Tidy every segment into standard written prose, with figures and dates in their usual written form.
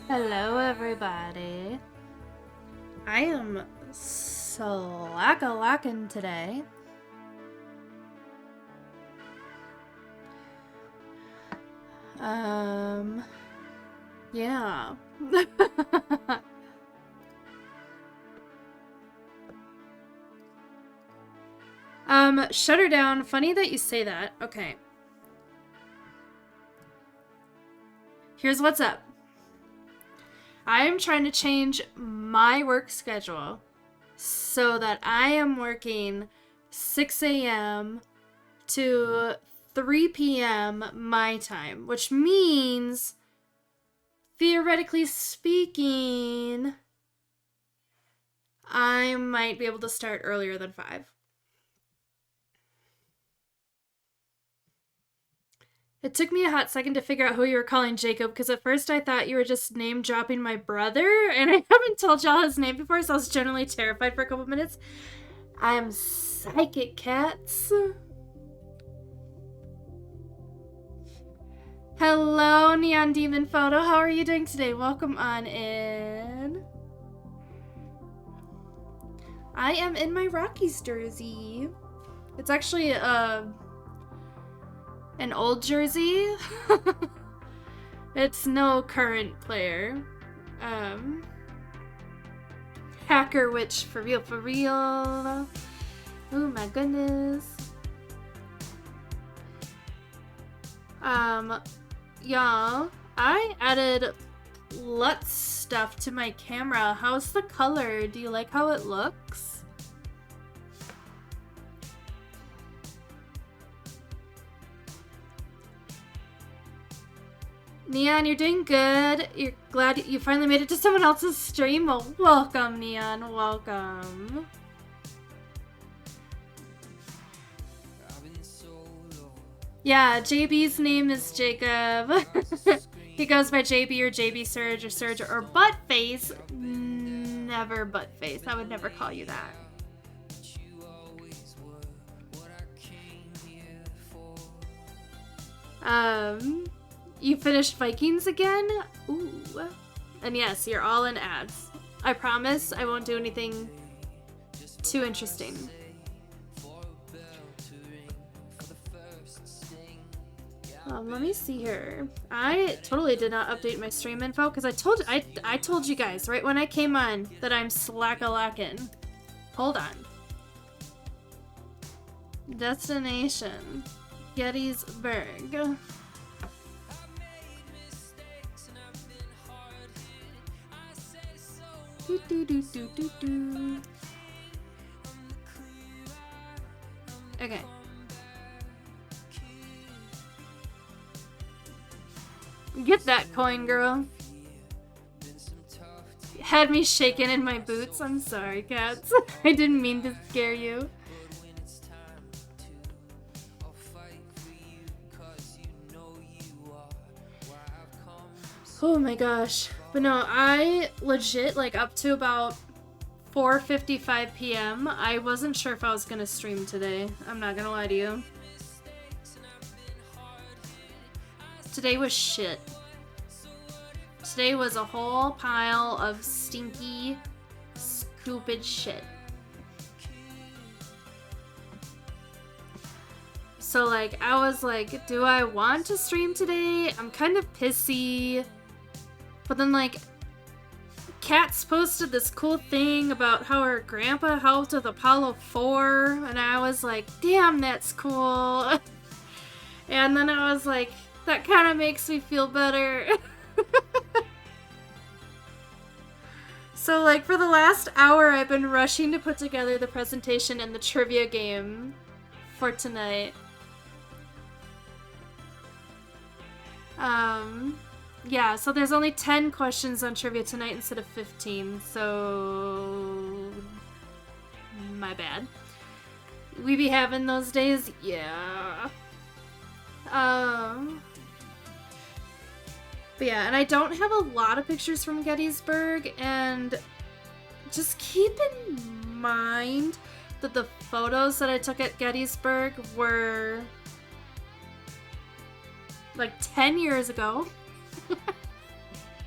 Hello, everybody. I am slacka-lackin' today. Yeah. Shut her down. Funny that you say that. Okay. Here's what's up. I am trying to change my work schedule so that I am working 6 a.m. to 3 p.m. my time, which means, theoretically speaking, I might be able to start earlier than 5. It took me a hot second to figure out who you were calling Jacob, because at first I thought you were just name dropping my brother, and I haven't told y'all his name before, so I was generally terrified for a couple minutes. I'm psychic, cats. Hello, Neon Demon Photo. How are you doing today? Welcome on in. I am in my Rockies jersey. It's actually an old jersey. It's no current player. Hacker Witch, for real, for real. Oh my goodness. Y'all, I added LUT stuff to my camera. How's the color? Do you like how it looks? Neon, you're doing good. You're glad you finally made it to someone else's stream. Well, welcome, Neon. Welcome. Yeah, JB's name is Jacob. He goes by JB or JB Surge or Surge or Buttface. Never Buttface. I would never call you that. You finished Vikings again? Ooh. And yes, you're all in ads. I promise I won't do anything too interesting. Let me see here. I totally did not update my stream info because I told you guys right when I came on that I'm slacka-lackin'. Hold on. Destination. Gettysburg. Okay. Get that coin, girl. Had me shaking in my boots. I'm sorry, cats. I didn't mean to scare you. Oh my gosh. But no, I legit, like, up to about 4:55 p.m. I wasn't sure if I was gonna stream today. I'm not gonna lie to you. Today was shit. Today was a whole pile of stinky, stupid shit. So, like, I was like, do I want to stream today? I'm kind of pissy. But then, like, Kat's posted this cool thing about how her grandpa helped with Apollo 4, and I was like, damn, that's cool. And then I was like, that kind of makes me feel better. So, like, for the last hour, I've been rushing to put together the presentation and the trivia game for tonight. Yeah, so there's only 10 questions on trivia tonight instead of 15, so... my bad. We be having those days? Yeah. But yeah, and I don't have a lot of pictures from Gettysburg, and just keep in mind that the photos that I took at Gettysburg were like 10 years ago.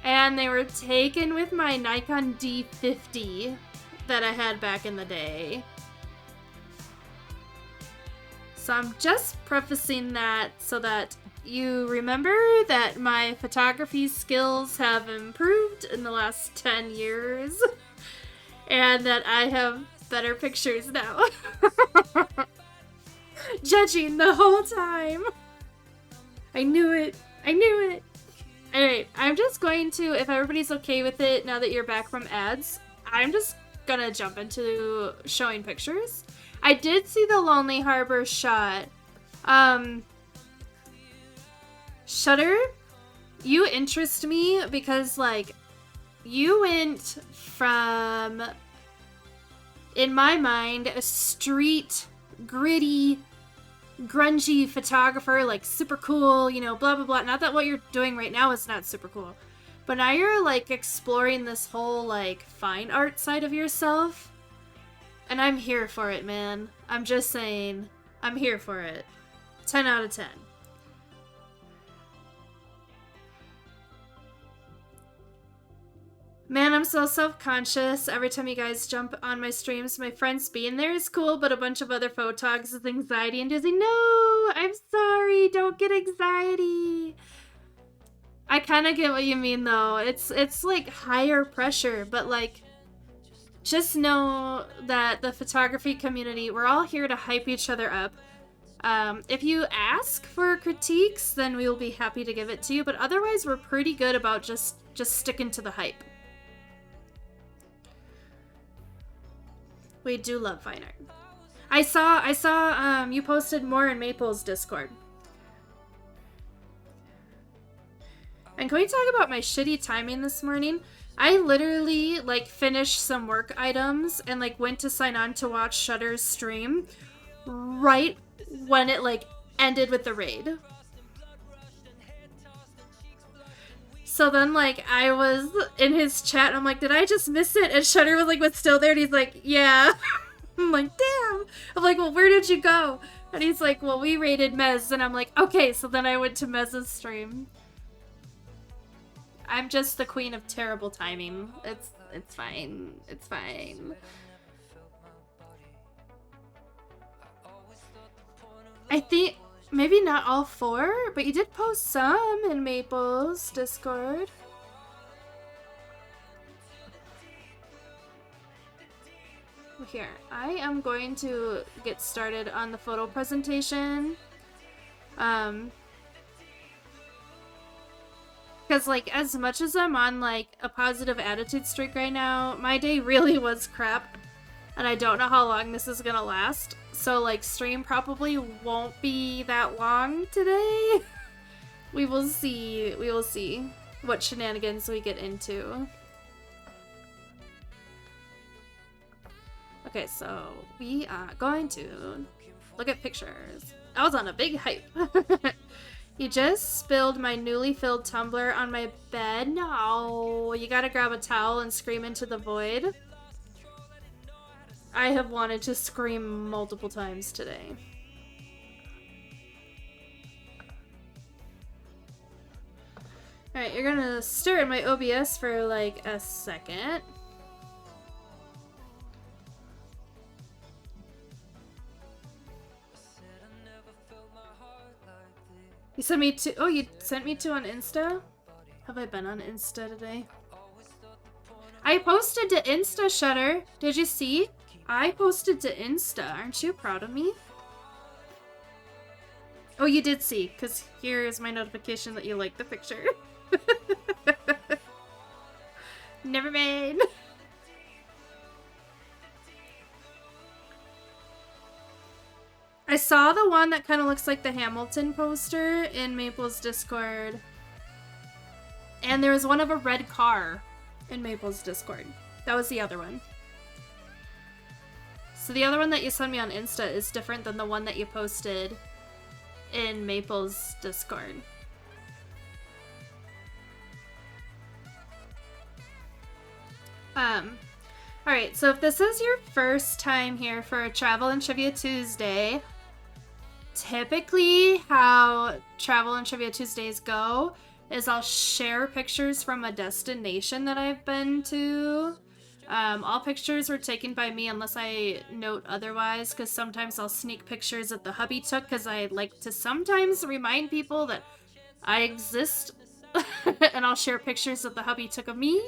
And they were taken with my Nikon D50 that I had back in the day. So I'm just prefacing that so that you remember that my photography skills have improved in the last 10 years. And that I have better pictures now. Judging the whole time. I knew it. I knew it. Alright, I'm just going to, if everybody's okay with it now that you're back from ads, I'm just gonna jump into showing pictures. I did see the Lonely Harbor shot. Shutter, you interest me because, like, you went from, in my mind, a street, gritty, grungy photographer, like super cool, you know, blah blah blah. Not that what you're doing right now is not super cool, but now you're like exploring this whole like fine art side of yourself, and I'm here for it, man. I'm just saying, I'm here for it. 10 out of 10. Man, I'm so self-conscious every time you guys jump on my streams. My friends being there is cool, but a bunch of other photogs with anxiety inducing. No, I'm sorry. Don't get anxiety. I kind of get what you mean, though. It's like higher pressure, but like, just know that the photography community, we're all here to hype each other up. If you ask for critiques, then we will be happy to give it to you. But otherwise, we're pretty good about just sticking to the hype. We do love fine art. I saw you posted more in Maple's Discord. And can we talk about my shitty timing this morning? I literally like finished some work items and like went to sign on to watch Shutter's stream right when it like ended with the raid. So then, like, I was in his chat, and I'm like, did I just miss it? And Shutter was like, what's still there? And he's like, yeah. I'm like, damn. I'm like, well, where did you go? And he's like, well, we raided Mez. And I'm like, okay. So then I went to Mez's stream. I'm just the queen of terrible timing. It's fine. It's fine. I think... maybe not all 4, but you did post some in Maple's Discord. Here, I am going to get started on the photo presentation. Because, like, as much as I'm on, like, a positive attitude streak right now, my day really was crap. And I don't know how long this is gonna last. So, like, stream probably won't be that long today. We will see. We will see what shenanigans we get into. Okay, so we are going to look at pictures. I was on a big hype. You just spilled my newly filled tumbler on my bed. No, you gotta grab a towel and scream into the void. I have wanted to scream multiple times today. Alright, you're gonna stare at my OBS for like a second. You sent me to- oh, you sent me to on Insta? Have I been on Insta today? I posted to Insta, Shutter. Did you see? I posted to Insta. Aren't you proud of me? Oh, you did see, because here is my notification that you liked the picture. Never mind. I saw the one that kind of looks like the Hamilton poster in Maple's Discord. And there was one of a red car in Maple's Discord. That was the other one. So the other one that you sent me on Insta is different than the one that you posted in Maple's Discord. Alright, so if this is your first time here for a Travel and Trivia Tuesday, typically how Travel and Trivia Tuesdays go is I'll share pictures from a destination that I've been to. All pictures were taken by me unless I note otherwise, because sometimes I'll sneak pictures that the hubby took, because I like to sometimes remind people that I exist, and I'll share pictures that the hubby took of me.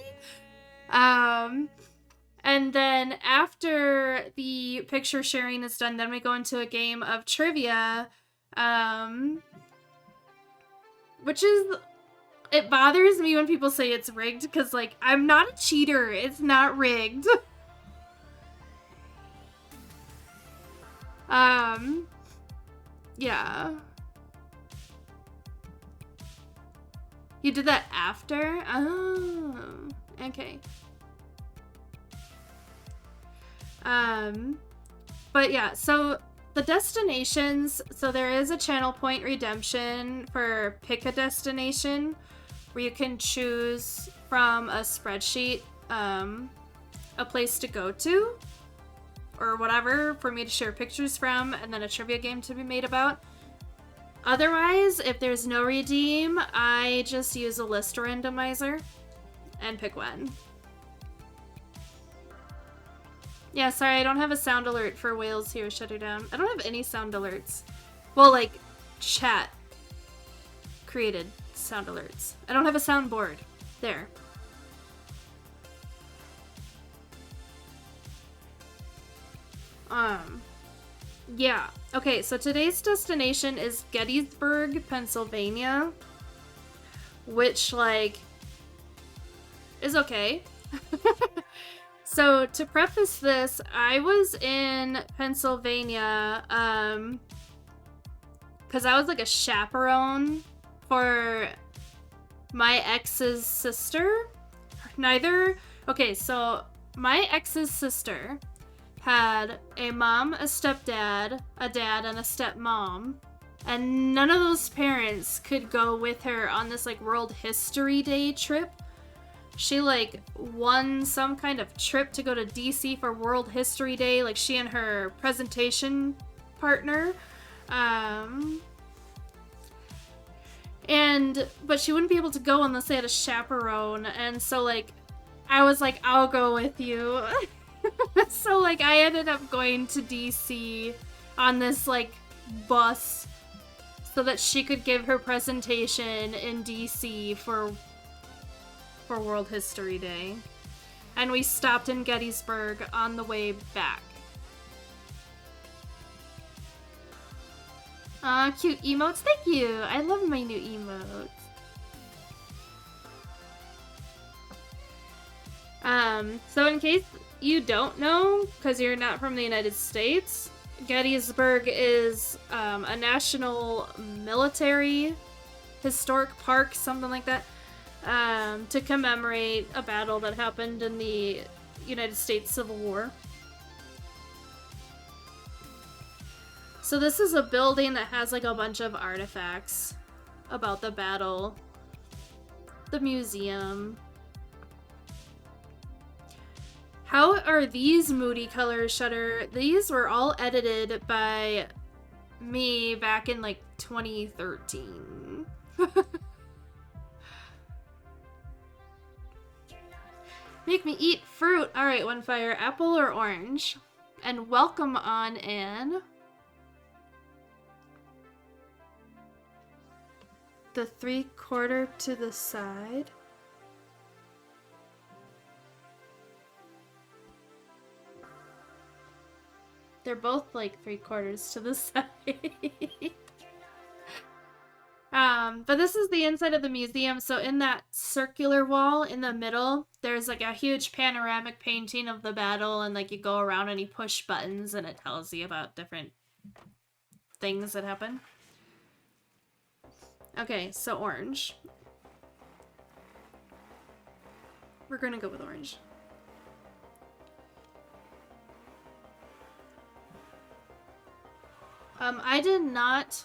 And then after the picture sharing is done, then we go into a game of trivia, which is... It bothers me when people say it's rigged, because, like, I'm not a cheater. It's not rigged. Yeah. You did that after? Oh, okay. But yeah, so the destinations, so there is a channel point redemption for pick a destination, where you can choose from a spreadsheet a place to go to, or whatever, for me to share pictures from, and then a trivia game to be made about. Otherwise, if there's no redeem, I just use a list randomizer and pick one. Yeah, sorry, I don't have a sound alert for Whales Here, Shut Her Down. I don't have any sound alerts. Well, like, chat created sound alerts. I don't have a soundboard. There. Yeah. Okay, so today's destination is Gettysburg, Pennsylvania. Which, like, is okay. So, to preface this, I was in Pennsylvania, because I was, like, a chaperone for my ex's sister. Okay, so my ex's sister had a mom, a stepdad, a dad, and a stepmom, and none of those parents could go with her on this, like, World History Day trip. She, like, won some kind of trip to go to DC for World History Day, like, she and her presentation partner. But she wouldn't be able to go unless they had a chaperone, and so, like, I was like, I'll go with you. So, like, I ended up going to DC on this, like, bus so that she could give her presentation in DC for World History Day. And we stopped in Gettysburg on the way back. Aw, cute emotes. Thank you. I love my new emotes. So in case you don't know, because you're not from the United States, Gettysburg is a national military historic park, something like that, to commemorate a battle that happened in the United States Civil War. So this is a building that has, like, a bunch of artifacts about the battle. The museum. How are these moody colors, Shutter? These were all edited by me back in, like, 2013. Make me eat fruit. Alright, One Fire. Apple or orange? And welcome on in. The 3/4 to the side. They're both like 3/4 to the side. But this is the inside of the museum. So in that circular wall in the middle, there's like a huge panoramic painting of the battle, and like you go around and you push buttons and it tells you about different things that happen. Okay, so orange. We're gonna go with orange. I did not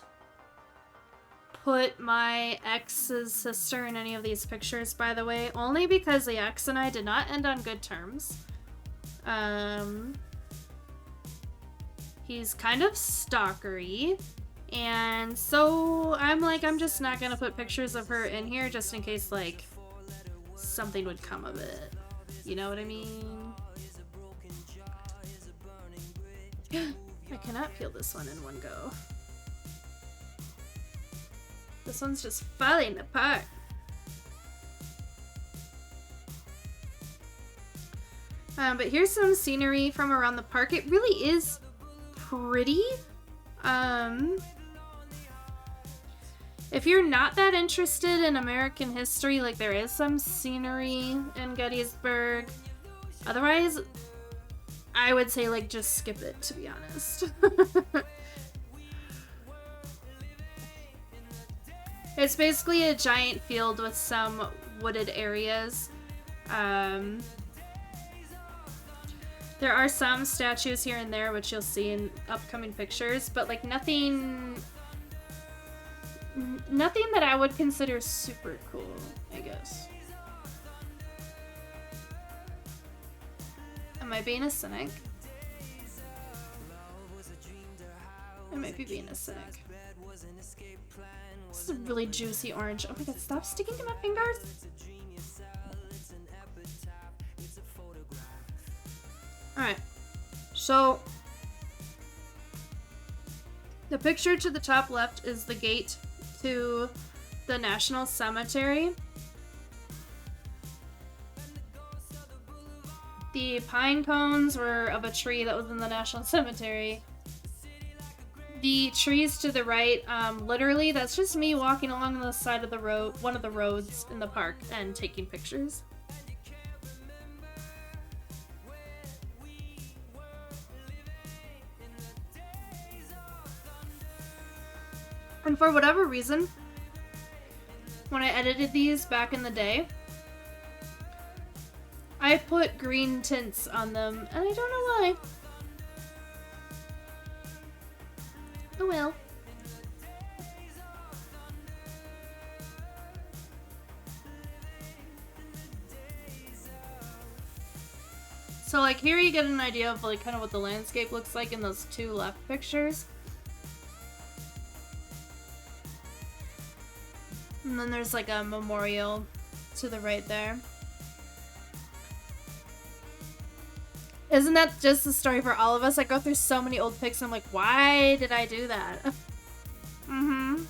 put my ex's sister in any of these pictures, by the way, only because the ex and I did not end on good terms. He's kind of stalkery. And so I'm like, I'm just not gonna put pictures of her in here just in case, like, something would come of it. You know what I mean? I cannot peel this one in one go. This one's just falling apart. But here's some scenery from around the park. It really is pretty. If you're not that interested in American history, like, there is some scenery in Gettysburg. Otherwise, I would say, like, just skip it, to be honest. It's basically a giant field with some wooded areas. There are some statues here and there, which you'll see in upcoming pictures, but, like, nothing that I would consider super cool, I guess. Am I being a cynic? I might be being a cynic. This is a really juicy orange. Oh my god, stop sticking to my fingers! Alright, so the picture to the top left is the gate to the National Cemetery. The pine cones were of a tree that was in the National Cemetery. The trees to the right, literally, that's just me walking along the side of the road, one of the roads in the park, and taking pictures. And for whatever reason, when I edited these back in the day, I put green tints on them, and I don't know why. Oh well. So, like, here you get an idea of, like, kind of what the landscape looks like in those two left pictures. And then there's, like, a memorial to the right there. Isn't that just the story for all of us? I go through so many old pics and I'm like, why did I do that? Mm-hmm.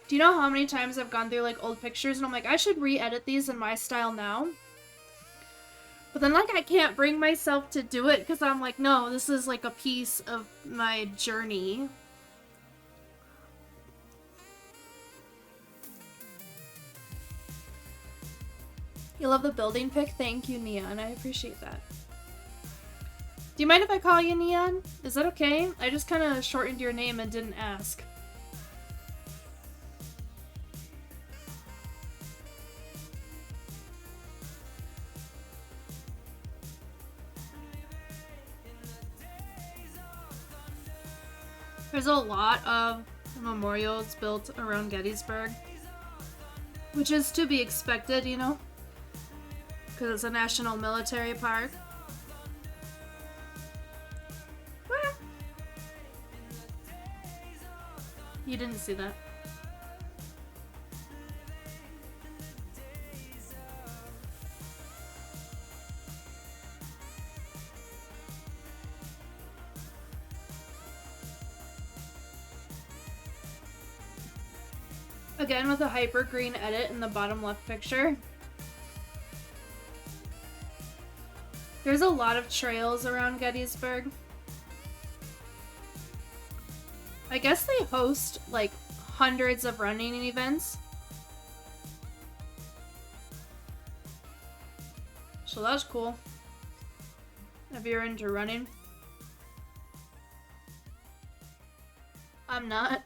Do you know how many times I've gone through, like, old pictures and I'm like, I should re-edit these in my style now? But then, like, I can't bring myself to do it because I'm like, no, this is, like, a piece of my journey. You love the building pic? Thank you, Neon. I appreciate that. Do you mind if I call you Neon? Is that okay? I just kind of shortened your name and didn't ask. There's a lot of memorials built around Gettysburg, which is to be expected, you know, because it's a national military park. You didn't see that. Again with a hyper green edit in the bottom left picture. There's a lot of trails around Gettysburg. I guess they host, like, hundreds of running events. So that's cool. If you're into running. I'm not.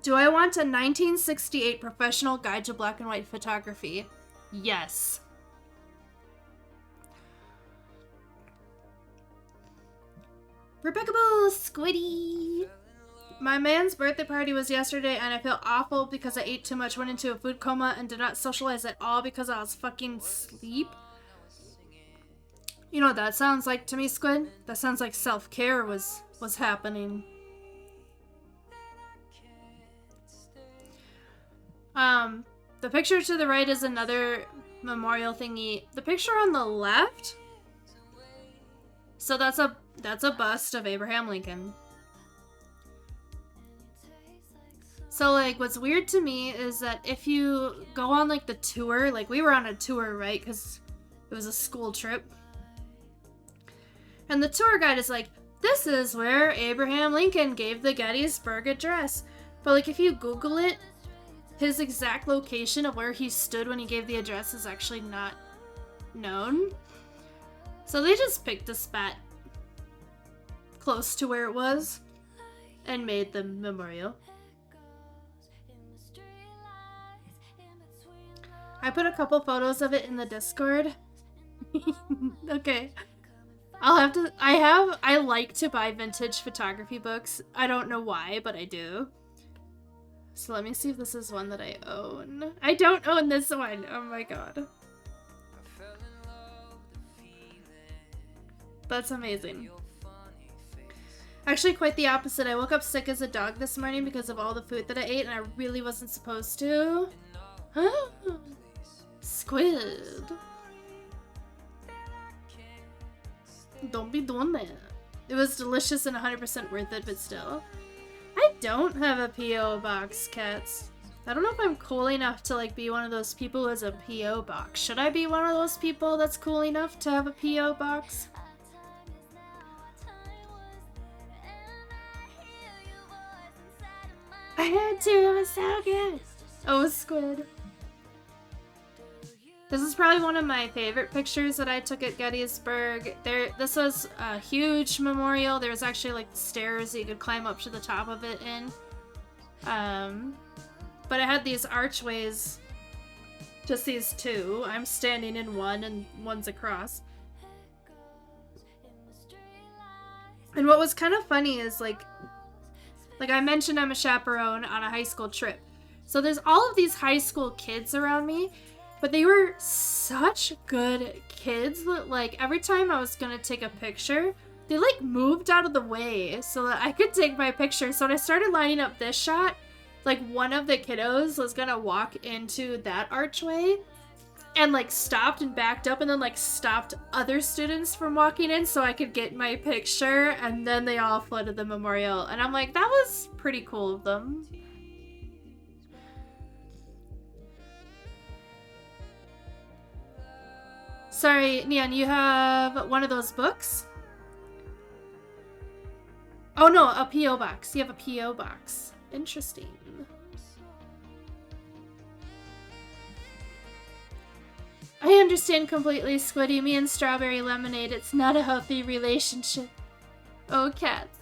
Do I want a 1968 professional guide to black and white photography? Yes. Rebecca Bull, Squiddy. My man's birthday party was yesterday and I feel awful because I ate too much, went into a food coma, and did not socialize at all because I was fucking asleep. You know what that sounds like to me, Squid? That sounds like self-care was happening. The picture to the right is another memorial thingy. The picture on the left, so that's a bust of Abraham Lincoln. So, like, what's weird to me is that if you go on, like, the tour, like, we were on a tour, right? Because it was a school trip. And the tour guide is like, this is where Abraham Lincoln gave the Gettysburg Address. But, like, if you Google it, his exact location of where he stood when he gave the address is actually not known. So they just picked a spot close to where it was and made the memorial. I put a couple photos of it in the Discord. Okay. I like to buy vintage photography books. I don't know why, but I do. So let me see if this is one that I own. I don't own this one. Oh my god. That's amazing. Actually, quite the opposite. I woke up sick as a dog this morning because of all the food that I ate, and I really wasn't supposed to. Squid. Don't be doing that. It was delicious and 100% worth it, but still. I don't have a P.O. box, cats. I don't know if I'm cool enough to, like, be one of those people who has a P.O. box. Should I be one of those people that's cool enough to have a P.O. box? I had to, it was so good. Oh, Squid. This is probably one of my favorite pictures that I took at Gettysburg. This was a huge memorial. There was actually like stairs that you could climb up to the top of it in. But it had these archways, just these two. I'm standing in one and one's across. And what was kind of funny is like I mentioned, I'm a chaperone on a high school trip. So there's all of these high school kids around me. But they were such good kids that, like, every time I was gonna take a picture, they, like, moved out of the way so that I could take my picture. So when I started lining up this shot, like, one of the kiddos was gonna walk into that archway and, like, stopped and backed up and then, like, stopped other students from walking in so I could get my picture, and then they all flooded the memorial. And I'm like, that was pretty cool of them. Sorry, Neon, you have one of those books? Oh no, a P.O. box. You have a P.O. box. Interesting. I understand completely, Squiddy. Me and Strawberry Lemonade, it's not a healthy relationship. Oh, cats.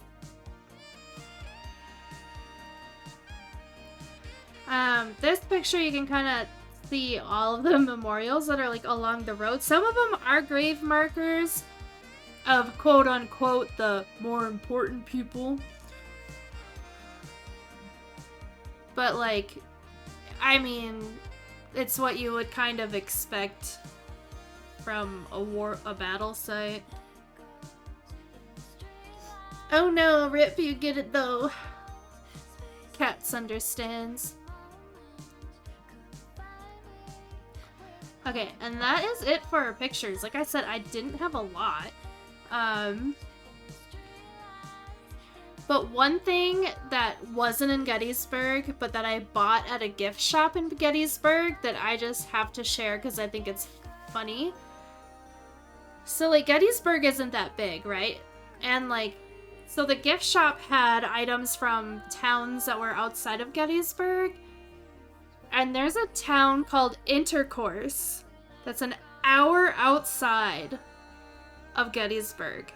This picture you can kind of see all of the memorials that are like along the road. Some of them are grave markers of quote unquote the more important people. But like, I mean, it's what you would kind of expect from a battle site. Oh no, Rip, you get it though. Cats understands. Okay, and that is it for our pictures. Like I said, I didn't have a lot. But one thing that wasn't in Gettysburg, but that I bought at a gift shop in Gettysburg that I just have to share because I think it's funny. So, like, Gettysburg isn't that big, right? And, like, so the gift shop had items from towns that were outside of Gettysburg. And there's a town called Intercourse that's an hour outside of Gettysburg.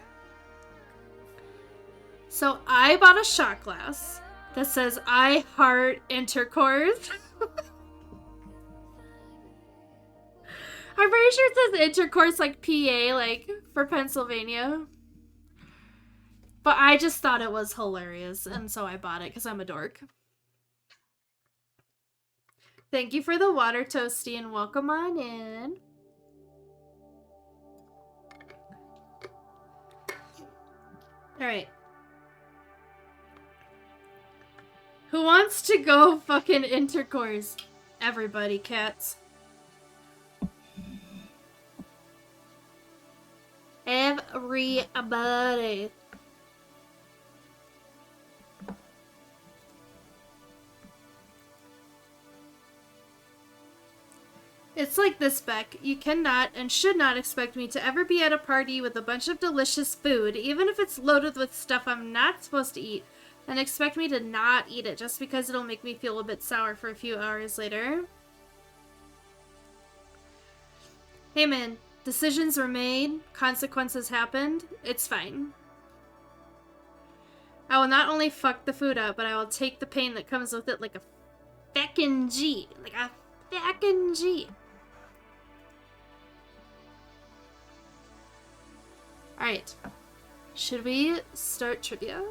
So I bought a shot glass that says, I heart Intercourse. I'm pretty sure it says Intercourse like PA, like for Pennsylvania. But I just thought it was hilarious, and so I bought it because I'm a dork. Thank you for the water, Toasty, and welcome on in. Alright. Who wants to go fucking intercourse? Everybody, cats. Everybody. It's like this, Beck. You cannot and should not expect me to ever be at a party with a bunch of delicious food, even if it's loaded with stuff I'm not supposed to eat, and expect me to not eat it just because it'll make me feel a bit sour for a few hours later. Hey man, decisions were made, consequences happened, it's fine. I will not only fuck the food up, but I will take the pain that comes with it like a feckin' G. Like a feckin' G. Alright. Should we start trivia?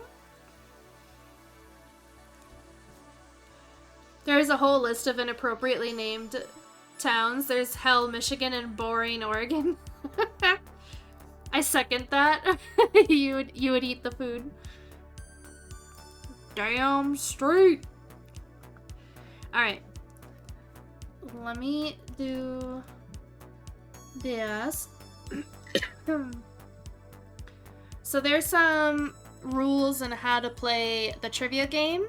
There's a whole list of inappropriately named towns. There's Hell, Michigan, and Boring, Oregon. I second that. you would eat the food. Damn straight. Alright. Let me do this. So there's some rules on how to play the trivia game.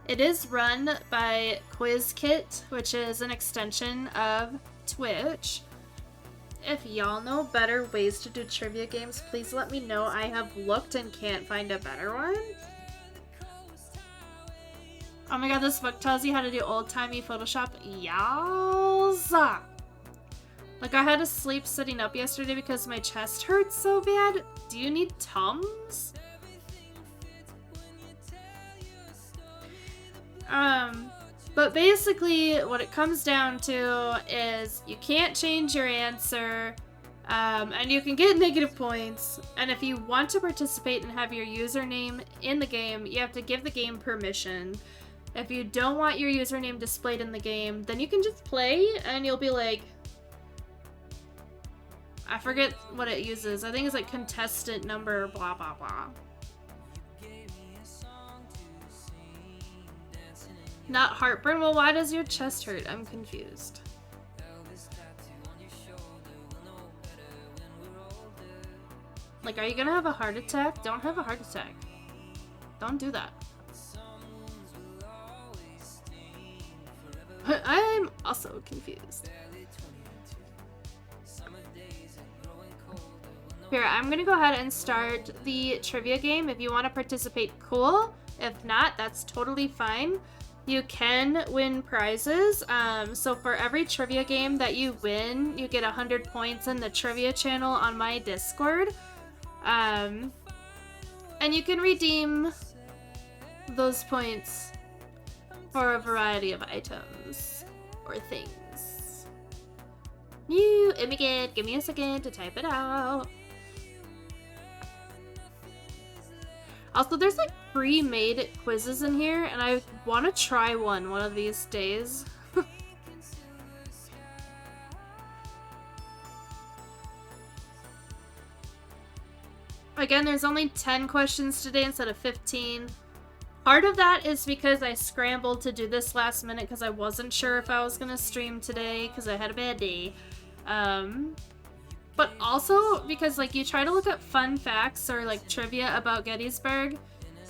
It is run by QuizKit, which is an extension of Twitch. If y'all know better ways to do trivia games, please let me know. I have looked and can't find a better one. Oh my god, this book tells you how to do old-timey Photoshop. Yowza! Like, I had to sleep sitting up yesterday because my chest hurts so bad. Do you need Tums? But basically what it comes down to is you can't change your answer, and you can get negative points, and if you want to participate and have your username in the game, you have to give the game permission. If you don't want your username displayed in the game, then you can just play, and you'll be like, I forget what it uses. I think it's like contestant number blah blah blah. Not heartburn? Well, why does your chest hurt? I'm confused. Like, are you gonna have a heart attack? Don't have a heart attack. Don't do that. I'm also confused. Here, I'm gonna go ahead and start the trivia game. If you want to participate, cool. If not, that's totally fine. You can win prizes. So for every trivia game that you win, you get 100 points in the trivia channel on my Discord. And you can redeem those points for a variety of items or things. Give me a second to type it out. Also, there's like pre-made quizzes in here, and I want to try one of these days. Again, there's only 10 questions today instead of 15. Part of that is because I scrambled to do this last minute because I wasn't sure if I was going to stream today because I had a bad day. But also because, like, you try to look up fun facts or, like, trivia about Gettysburg,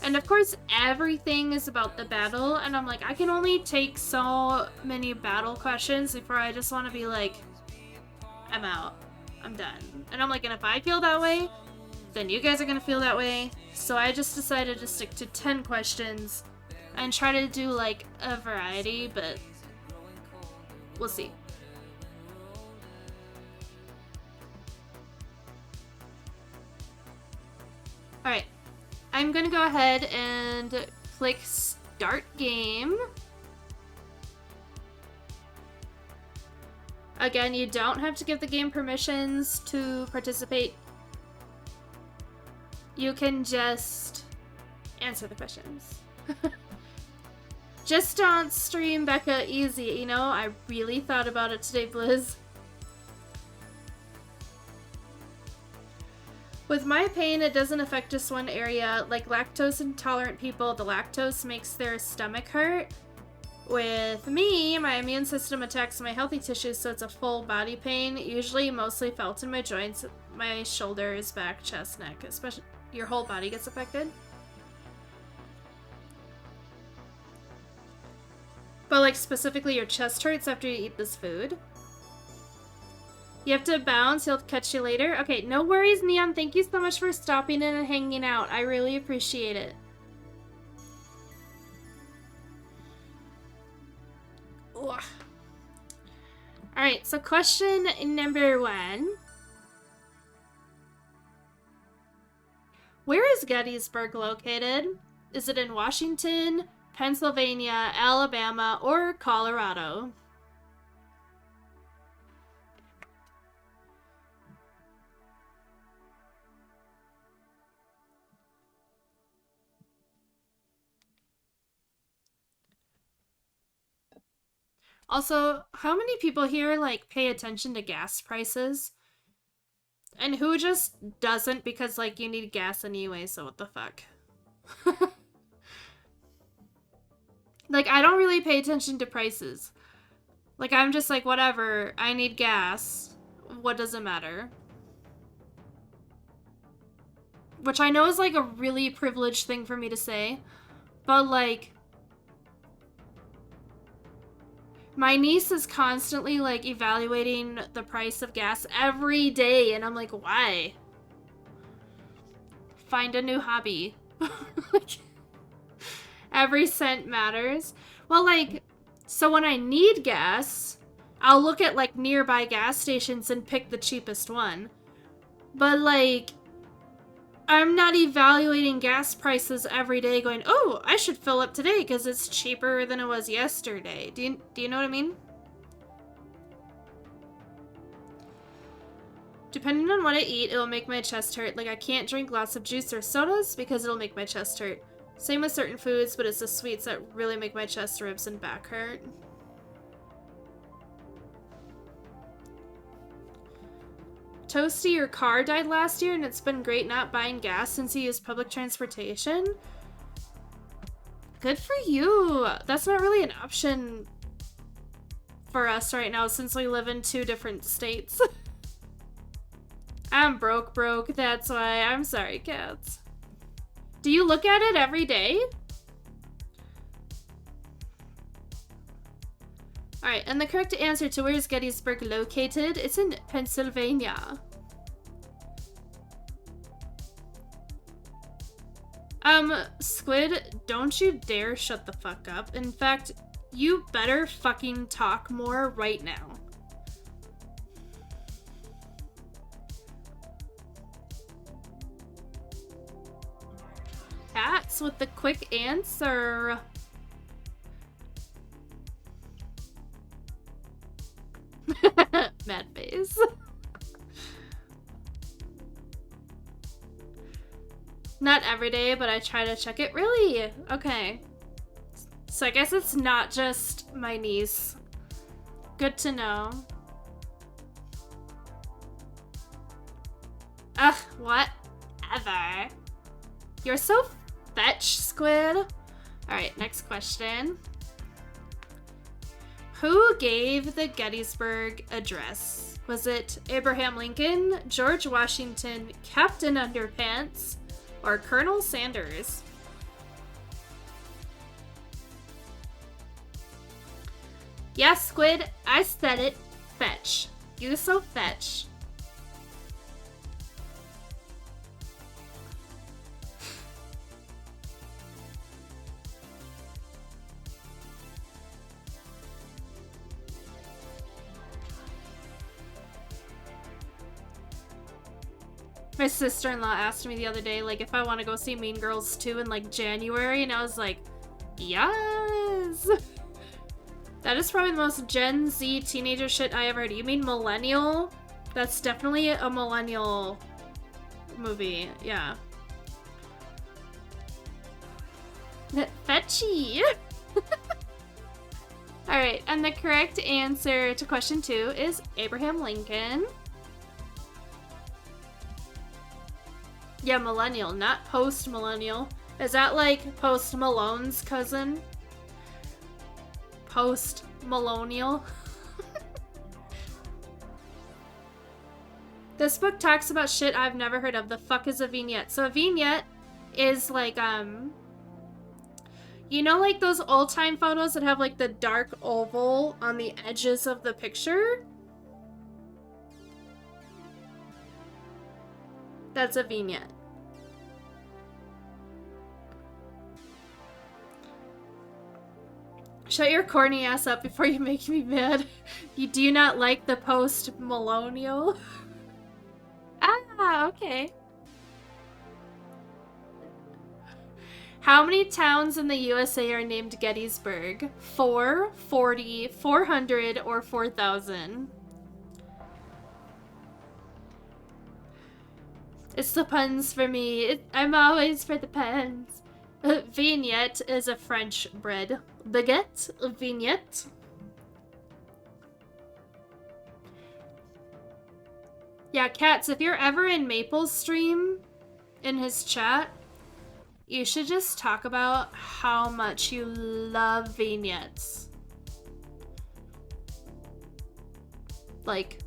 and of course everything is about the battle, and I'm like, I can only take so many battle questions before I just want to be like, I'm out. I'm done. And I'm like, and if I feel that way, then you guys are gonna feel that way. So I just decided to stick to 10 questions and try to do, like, a variety, but we'll see. Alright, I'm gonna go ahead and click Start Game. Again, you don't have to give the game permissions to participate. You can just answer the questions. Just don't stream Becca easy, you know? I really thought about it today, Blizz. With my pain, it doesn't affect just one area. Like lactose intolerant people, the lactose makes their stomach hurt. With me, my immune system attacks my healthy tissues, so it's a full body pain, usually mostly felt in my joints, my shoulders, back, chest, neck, especially your whole body gets affected. But like specifically your chest hurts after you eat this food. You have to bounce, he'll catch you later. Okay, no worries, Neon. Thank you so much for stopping in and hanging out. I really appreciate it. Alright, so question number 1. Where is Gettysburg located? Is it in Washington, Pennsylvania, Alabama, or Colorado? Also, how many people here, like, pay attention to gas prices? And who just doesn't because, like, you need gas anyway, so what the fuck? Like, I don't really pay attention to prices. Like, I'm just like, whatever, I need gas. What does it matter? Which I know is, like, a really privileged thing for me to say. But, like... my niece is constantly, like, evaluating the price of gas every day, and I'm like, why? Find a new hobby. Like, every cent matters. Well, like, so when I need gas, I'll look at, like, nearby gas stations and pick the cheapest one. But, like, I'm not evaluating gas prices every day going, oh, I should fill up today because it's cheaper than it was yesterday. Do you know what I mean? Depending on what I eat, it'll make my chest hurt. Like, I can't drink lots of juice or sodas because it'll make my chest hurt. Same with certain foods, but it's the sweets that really make my chest, ribs, and back hurt. Toasty, your car died last year and it's been great not buying gas since you use public transportation. Good for you. That's not really an option for us right now since we live in 2 different states. I'm broke, that's why. I'm sorry, cats. Do you look at it every day? Alright, and the correct answer to where is Gettysburg located? It's in Pennsylvania. Squid, don't you dare shut the fuck up. In fact, you better fucking talk more right now. Cats with the quick answer. Mad face. Not every day, but I try to check it. Really? Okay. So I guess it's not just my niece. Good to know. Ugh, whatever. You're so fetch, Squid. Alright, next question. Who gave the Gettysburg Address? Was it Abraham Lincoln, George Washington, Captain Underpants, or Colonel Sanders? Yes, Squid, I said it. Fetch. You so fetch. My sister-in-law asked me the other day, like, if I want to go see Mean Girls 2 in, like, January, and I was like, yes! That is probably the most Gen Z teenager shit I ever heard. You mean millennial? That's definitely a millennial movie, yeah. Fetchy! Alright, and the correct answer to question 2 is Abraham Lincoln. Yeah, millennial, not post-millennial. Is that like Post Malone's cousin? Post-millennial? This book talks about shit I've never heard of. The fuck is a vignette? So a vignette is like, you know, like those old-time photos that have like the dark oval on the edges of the picture? That's a vignette. Shut your corny ass up before you make me mad. You do not like the post-millennial? Ah, okay. How many towns in the USA are named Gettysburg? 4, 40, 400, or 4,000? It's the puns for me. I'm always for the puns. Vignette is a French bread. Baguette, vignette. Yeah, Cats, if you're ever in Maple's stream, in his chat, you should just talk about how much you love vignettes. Like,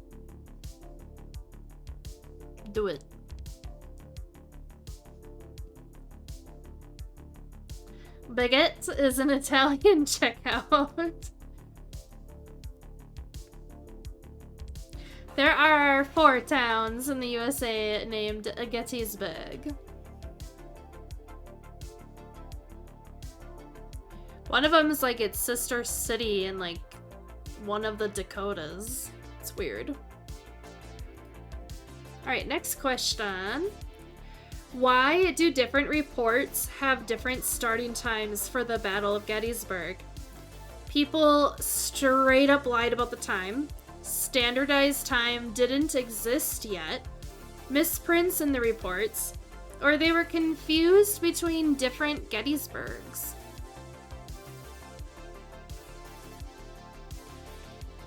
do it. Baguette is an Italian checkout. There are 4 towns in the USA named Gettysburg. One of them is like its sister city in like one of the Dakotas. It's weird. Alright, next question. Why do different reports have different starting times for the Battle of Gettysburg? People straight up lied about the time. Standardized time didn't exist yet. Misprints in the reports. Or they were confused between different Gettysburgs.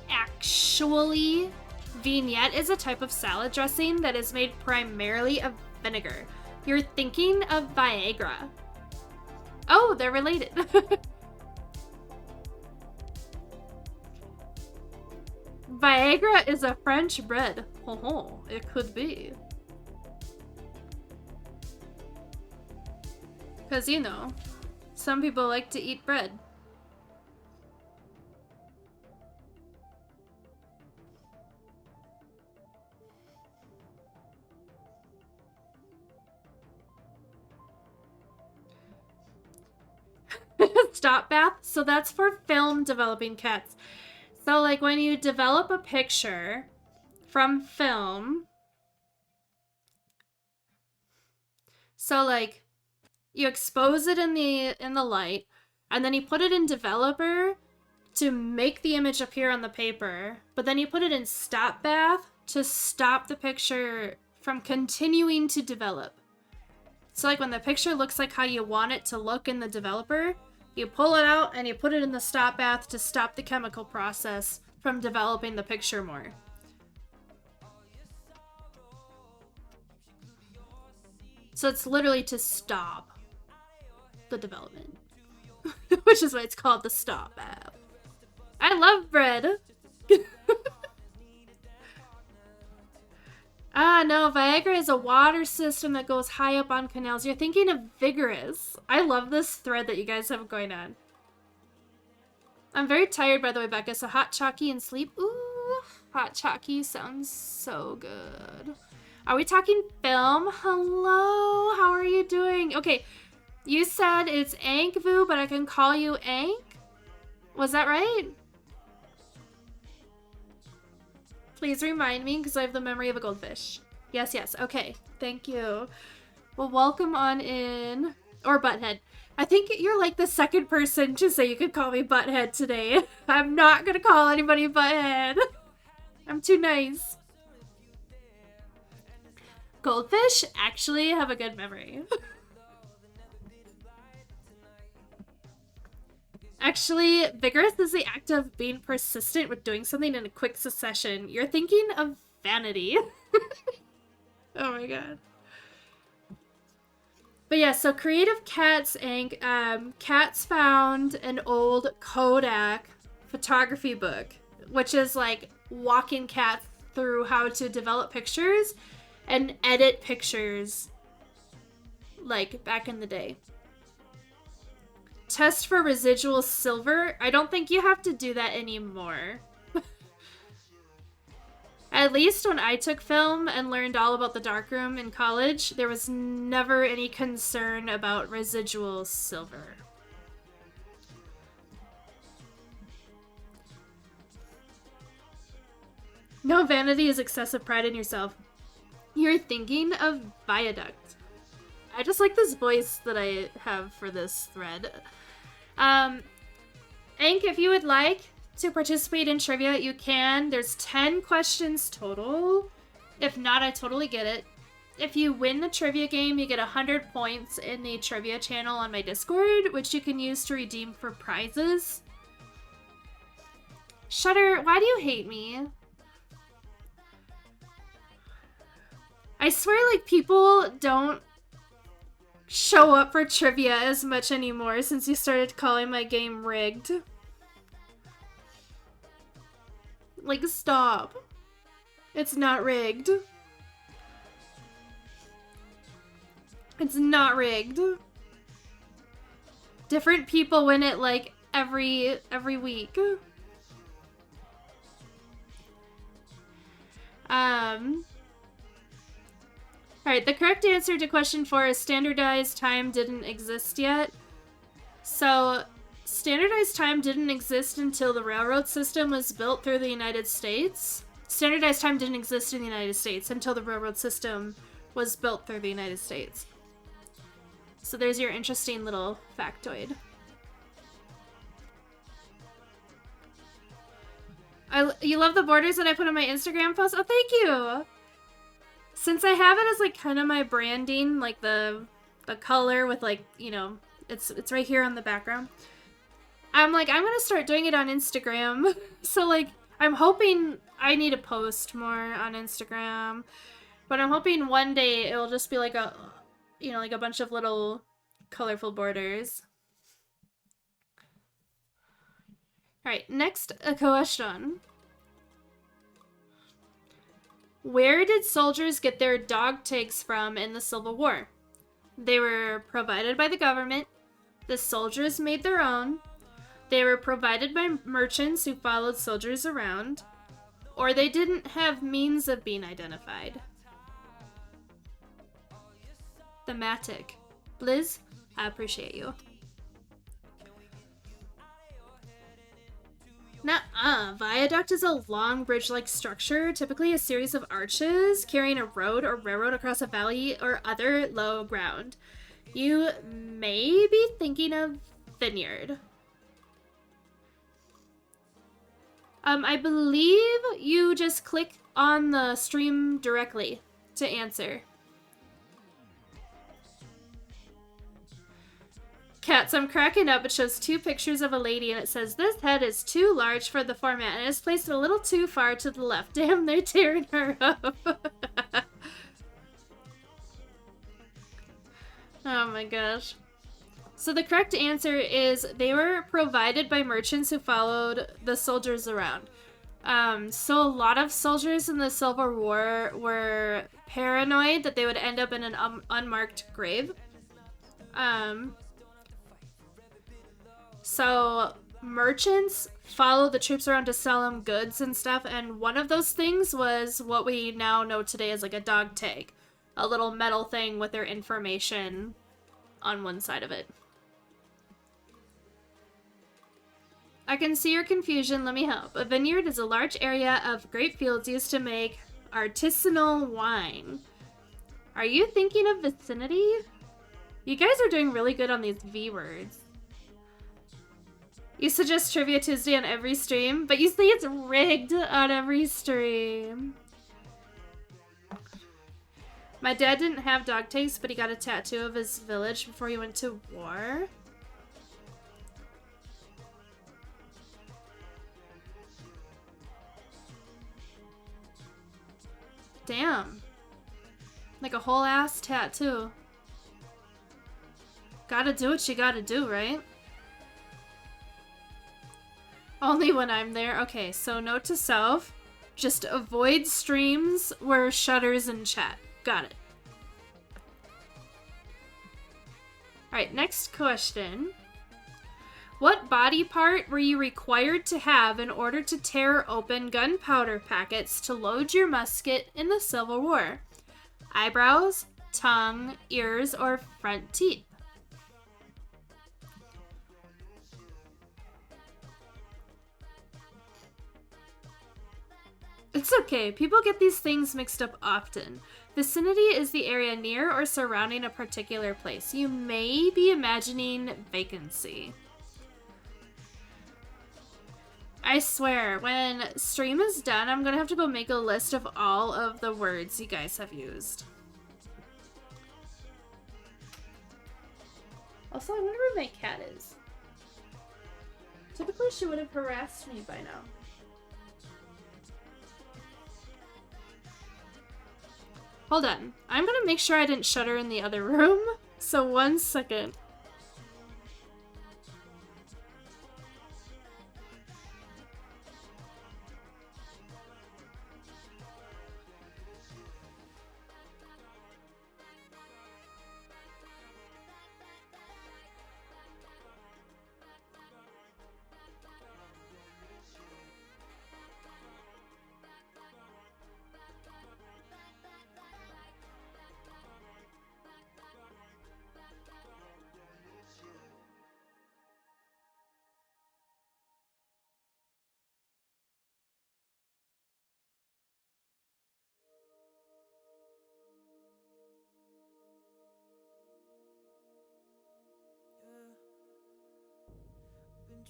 Actually, vignette is a type of salad dressing that is made primarily of vinegar. You're thinking of Viagra. Oh, they're related. Viagra is a French bread. Oh, it could be. Because, you know, some people like to eat bread. Stop bath. So that's for film developing, Cats. So like when you develop a picture from film, so like you expose it in the light, and then you put it in developer to make the image appear on the paper, but then you put it in stop bath to stop the picture from continuing to develop. So like when the picture looks like how you want it to look in the developer, you pull it out and you put it in the stop bath to stop the chemical process from developing the picture more. So it's literally to stop the development. Which is why it's called the stop bath. I love bread. Ah, no, Viagra is a water system that goes high up on canals. You're thinking of Vigorous. I love this thread that you guys have going on. I'm very tired, by the way, Becca, so hot chalky and sleep. Ooh, hot chalky sounds so good. Are we talking film? Hello, how are you doing? Okay, you said it's Ankvu, but I can call you Ank? Was that right? Please remind me, because I have the memory of a goldfish. Yes, yes. Okay. Thank you. Well, welcome on in. Or Butthead. I think you're like the second person to say you could call me Butthead today. I'm not going to call anybody Butthead. I'm too nice. Goldfish actually have a good memory. Actually, vigorous is the act of being persistent with doing something in a quick succession. You're thinking of vanity. Oh my god. But yeah, so Creative Cats Inc. Cats found an old Kodak photography book, which is like walking cats through how to develop pictures and edit pictures like back in the day. Test for residual silver. I don't think you have to do that anymore. At least when I took film and learned all about the darkroom in college, there was never any concern about residual silver. No, vanity is excessive pride in yourself. You're thinking of viaduct. I just like this voice that I have for this thread. Ank, if you would like to participate in trivia, you can. There's 10 questions total. If not, I totally get it. If you win the trivia game, you get 100 points in the trivia channel on my Discord, which you can use to redeem for prizes. Shutter, why do you hate me? I swear, like, people don't show up for trivia as much anymore since you started calling my game rigged. Like, stop. It's not rigged. It's not rigged. Different people win it, like, every week. Alright, the correct answer to question 4 is standardized time didn't exist yet. So, standardized time didn't exist until the railroad system was built through the United States. Standardized time didn't exist in the United States until the railroad system was built through the United States. So there's your interesting little factoid. You love the borders that I put on my Instagram post? Oh, thank you! Since I have it as, like, kind of my branding, like, the color with, like, you know, it's right here on the background. I'm like, I'm gonna start doing it on Instagram. So, like, I'm hoping I need to post more on Instagram. But I'm hoping one day it'll just be, like, a, you know, like a bunch of little colorful borders. Alright, next a question. Where did soldiers get their dog tags from in the Civil War? They were provided by the government. The soldiers made their own. They were provided by merchants who followed soldiers around. Or they didn't have means of being identified. Thematic. Blizz, I appreciate you. Nuh-uh. Viaduct is a long bridge-like structure, typically a series of arches carrying a road or railroad across a valley or other low ground. You may be thinking of vineyard. I believe you just click on the stream directly to answer. Cats, I'm cracking up. It shows 2 pictures of a lady and it says, this head is too large for the format and is placed a little too far to the left. Damn, they're tearing her up. Oh my gosh. So the correct answer is they were provided by merchants who followed the soldiers around. So a lot of soldiers in the Civil War were paranoid that they would end up in an unmarked grave. So merchants followed the troops around to sell them goods and stuff, and one of those things was what we now know today as like a dog tag. A little metal thing with their information on one side of it. I can see your confusion, let me help. A vineyard is a large area of grape fields used to make artisanal wine. Are you thinking of vicinity? You guys are doing really good on these V words. You suggest Trivia Tuesday on every stream, but you say it's rigged on every stream. My dad didn't have dog tags, but he got a tattoo of his village before he went to war. Damn. Like a whole ass tattoo. Gotta do what you gotta do, right? Only when I'm there. Okay, so note to self. Just avoid streams where Shutter's in chat. Got it. Alright, next question. What body part were you required to have in order to tear open gunpowder packets to load your musket in the Civil War? Eyebrows, tongue, ears, or front teeth? It's okay. People get these things mixed up often. Vicinity is the area near or surrounding a particular place. You may be imagining vacancy. I swear, when stream is done, I'm gonna have to go make a list of all of the words you guys have used. Also, I wonder where my cat is. Typically, she would have harassed me by now. Hold on. I'm gonna make sure I didn't shut her in the other room. So 1 second.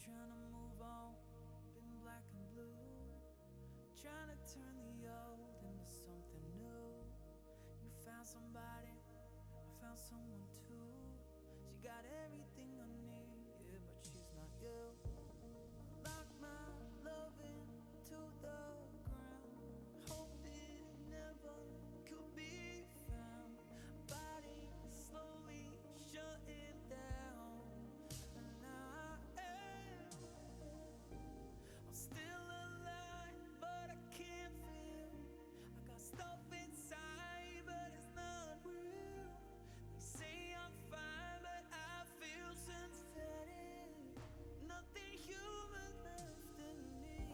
Trying to move on, been black and blue, trying to turn the old into something new. You found somebody, I found someone too. She got everything I need, yeah, but she's not you. I lock my love into the ground, hope it never could be found. Body slowly shutting down, and now I'm still alive, but I can't feel. I got stuff inside, but it's not real. They say I'm fine, but I feel synthetic. Nothing human left in me.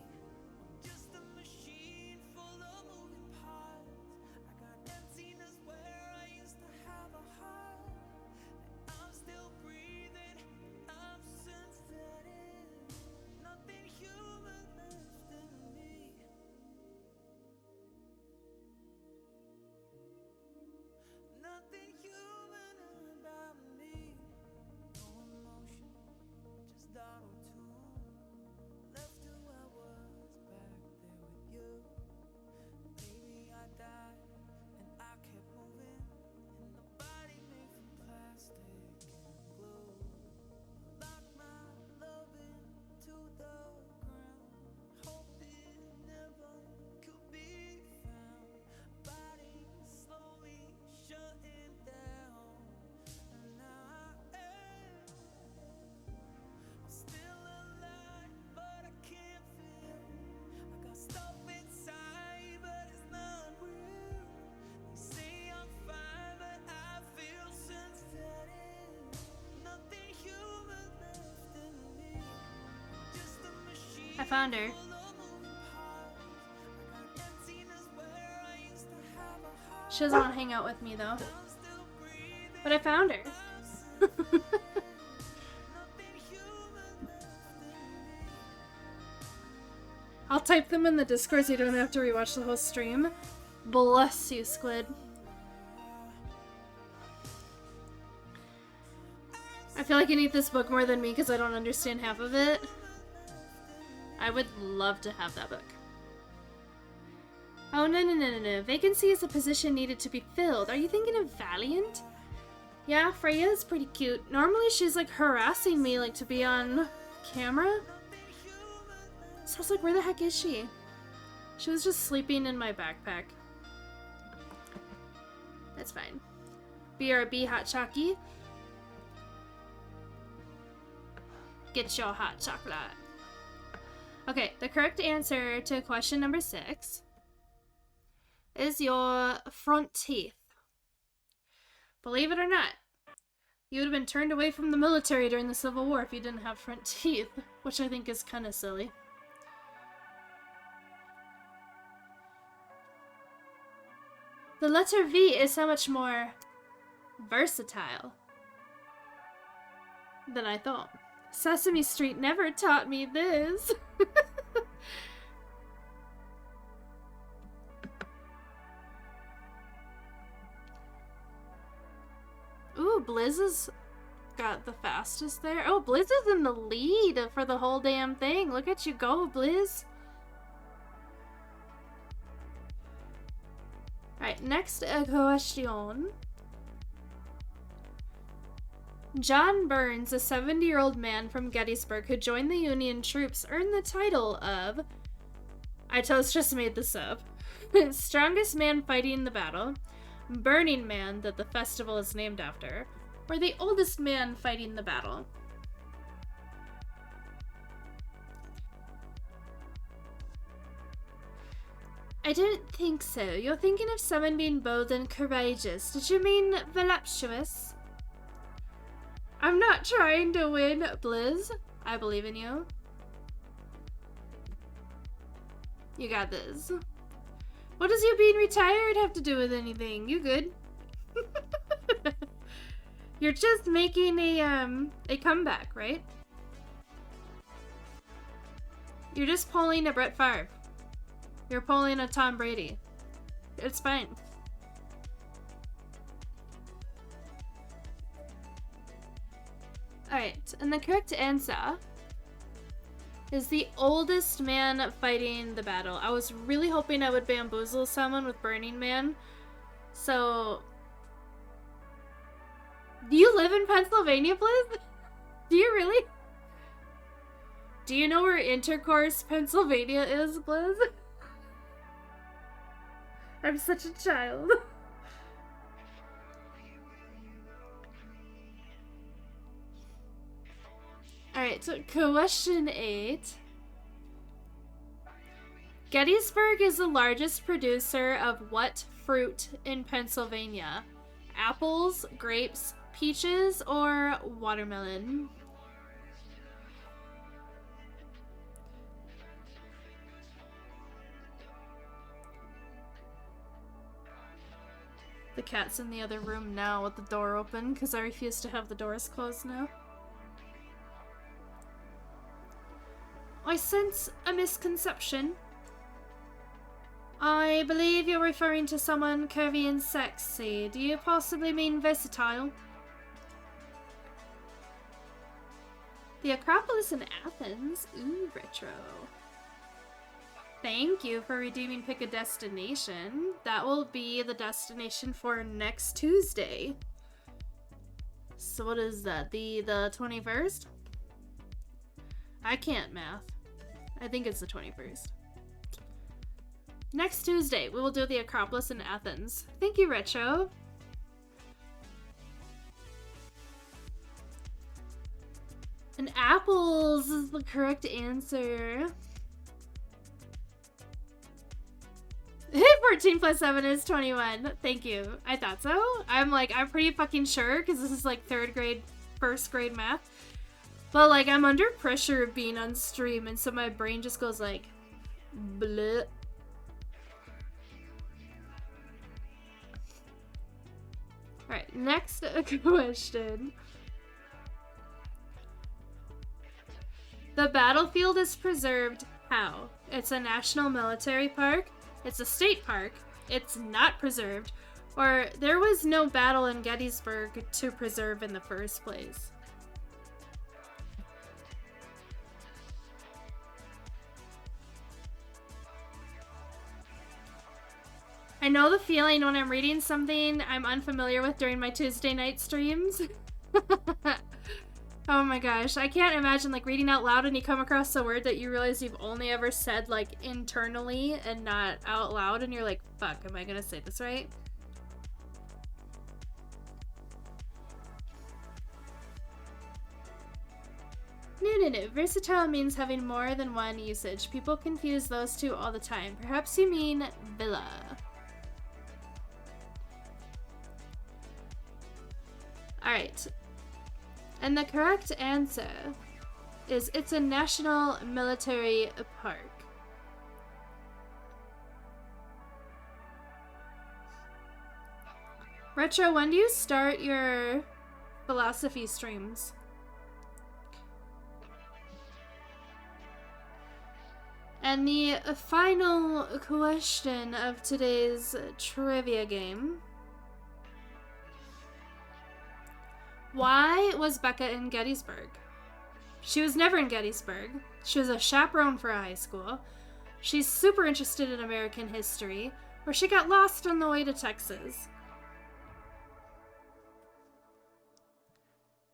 I'm just a machine full of moving parts. I got emptiness where I used to have a heart. And I'm still breathing, I'm synthetic. Nothing human left in me. Nothing human about me. No emotion, just auto-tune. Left who I was back there with you. Maybe I died and I kept moving in the body made from plastic and glue. Lock my love into the ground, hope it never could be found. Body slowly shutting down, and now I'm still alive, but I can't feel. I got stuff inside, but it's not real. They say I'm fine, but I feel synthetic. Nothing human left in me. Just a machine. I found her. full of moving parts. I got emptiness where I used to have a heart. She doesn't want to hang out with me though. I'm still breathing. But I found her. Nothing human left in me. I'll type them in the Discord so you don't have to rewatch the whole stream. Bless you, Squid. I feel like you need this book more than me because I don't understand half of it. I would love to have that book. Oh, no. Vacancy is a position needed to be filled. Are you thinking of Valiant? Yeah, Freya is pretty cute. Normally she's like harassing me like to be on camera. So I was like, where the heck is she? She was just sleeping in my backpack. That's fine. BRB hot chocky. Get your hot chocolate. Okay, the correct answer to question number 6 is your front teeth. Believe it or not, you would have been turned away from the military during the Civil War if you didn't have front teeth, which I think is kind of silly. The letter V is so much more versatile than I thought. Sesame Street never taught me this. Ooh, Blizz has got the fastest there. Oh, Blizz is in the lead for the whole damn thing. Look at you go, Blizz. Alright, next question. John Burns, a 70-year-old man from Gettysburg who joined the Union troops, earned the title of, I just made this up, strongest man fighting the battle, Burning Man, that the festival is named after, or the oldest man fighting the battle. I don't think so. You're thinking of someone being bold and courageous. Did you mean voluptuous? I'm not trying to win, Blizz. I believe in you. You got this. What does you being retired have to do with anything? You good? You're just making a comeback, right? You're just pulling a Brett Favre. You're pulling a Tom Brady. It's fine. Alright, and the correct answer is the oldest man fighting the battle. I was really hoping I would bamboozle someone with Burning Man. So, do you live in Pennsylvania, Blizz? Do you really? Do you know where Intercourse, Pennsylvania is, Blizz? I'm such a child. Alright, so question 8. Gettysburg is the largest producer of what fruit in Pennsylvania? Apples, grapes, peaches, or watermelon? The cat's in the other room now with the door open because I refuse to have the doors closed now. I sense a misconception. I believe you're referring to someone curvy and sexy. Do you possibly mean versatile? The Acropolis in Athens? Ooh, retro. Thank you for redeeming Pick a Destination. That will be the destination for next Tuesday. So what is that? The 21st? I can't math. I think it's the 21st. Next Tuesday, we will do the Acropolis in Athens. Thank you, Retro. And apples is the correct answer. 14 plus 7 is 21. Thank you. I thought so. I'm pretty fucking sure because this is like 3rd grade, 1st grade math. But like, I'm under pressure of being on stream, and so my brain just goes like, bleh. Alright, next question. The battlefield is preserved how? It's a national military park, it's a state park, it's not preserved, or there was no battle in Gettysburg to preserve in the first place. I know the feeling when I'm reading something I'm unfamiliar with during my Tuesday night streams. Oh my gosh, I can't imagine like reading out loud and you come across a word that you realize you've only ever said like internally and not out loud, and you're like, fuck, am I gonna say this right? No. Versatile means having more than one usage. People confuse those two all the time. Perhaps you mean villa. Alright. And the correct answer is it's a national military park. Retro, when do you start your philosophy streams? And the final question of today's trivia game. Why was Becca in Gettysburg? She was never in Gettysburg. She was a chaperone for a high school. She's super interested in American history, or she got lost on the way to Texas.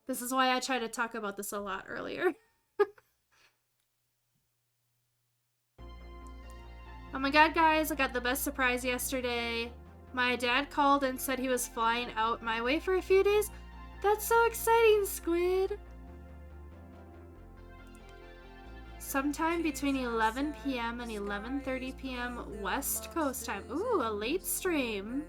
This is why I tried to talk about this a lot earlier. Oh my god, guys, I got the best surprise yesterday. My dad called and said he was flying out my way for a few days. That's so exciting, Squid! Sometime between 11 p.m. and 11:30 p.m. West Coast time. Ooh, a late stream.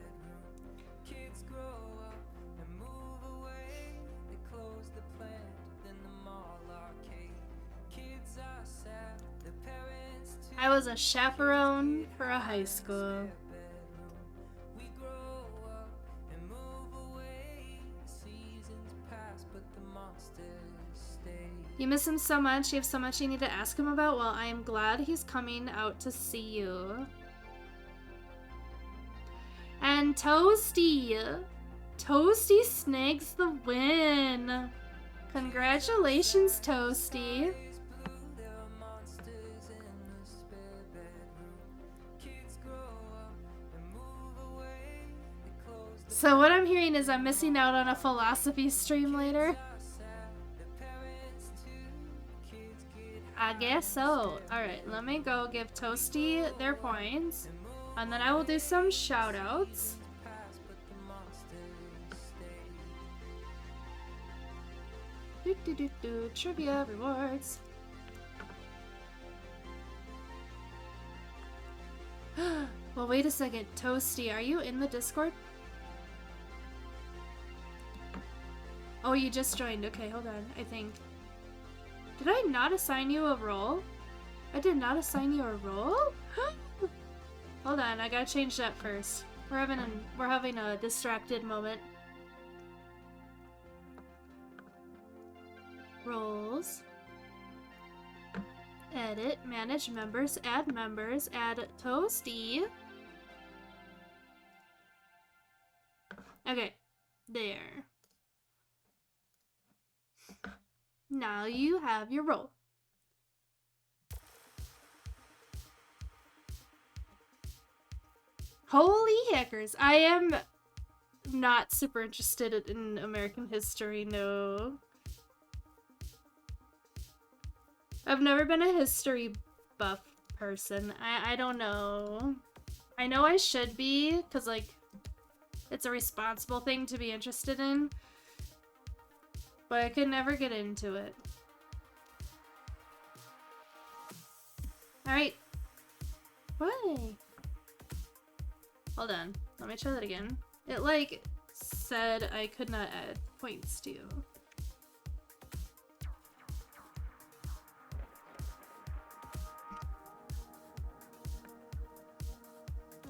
I was a chaperone for a high school. You miss him so much. You have so much you need to ask him about. Well, I am glad he's coming out to see you. And Toasty. Toasty snags the win. Congratulations, Toasty. So what I'm hearing is I'm missing out on a philosophy stream later. I guess so. Alright, let me go give Toasty their points. And then I will do some shout-outs. Trivia rewards. Well, wait a second. Toasty, are you in the Discord? Oh, you just joined. Okay, hold on. I think. Did I not assign you a role? I did not assign you a role? Hold on, I gotta change that first. We're having a distracted moment. Roles. Edit, manage members, add Toasty. Okay, there. Now you have your role. Holy heckers, I am not super interested in American history, no. I've never been a history buff person. I don't know. I know I should be, because, like, it's a responsible thing to be interested in. But I could never get into it. Alright. Why? Hold on. Let me try that again. It, like, said I could not add points to.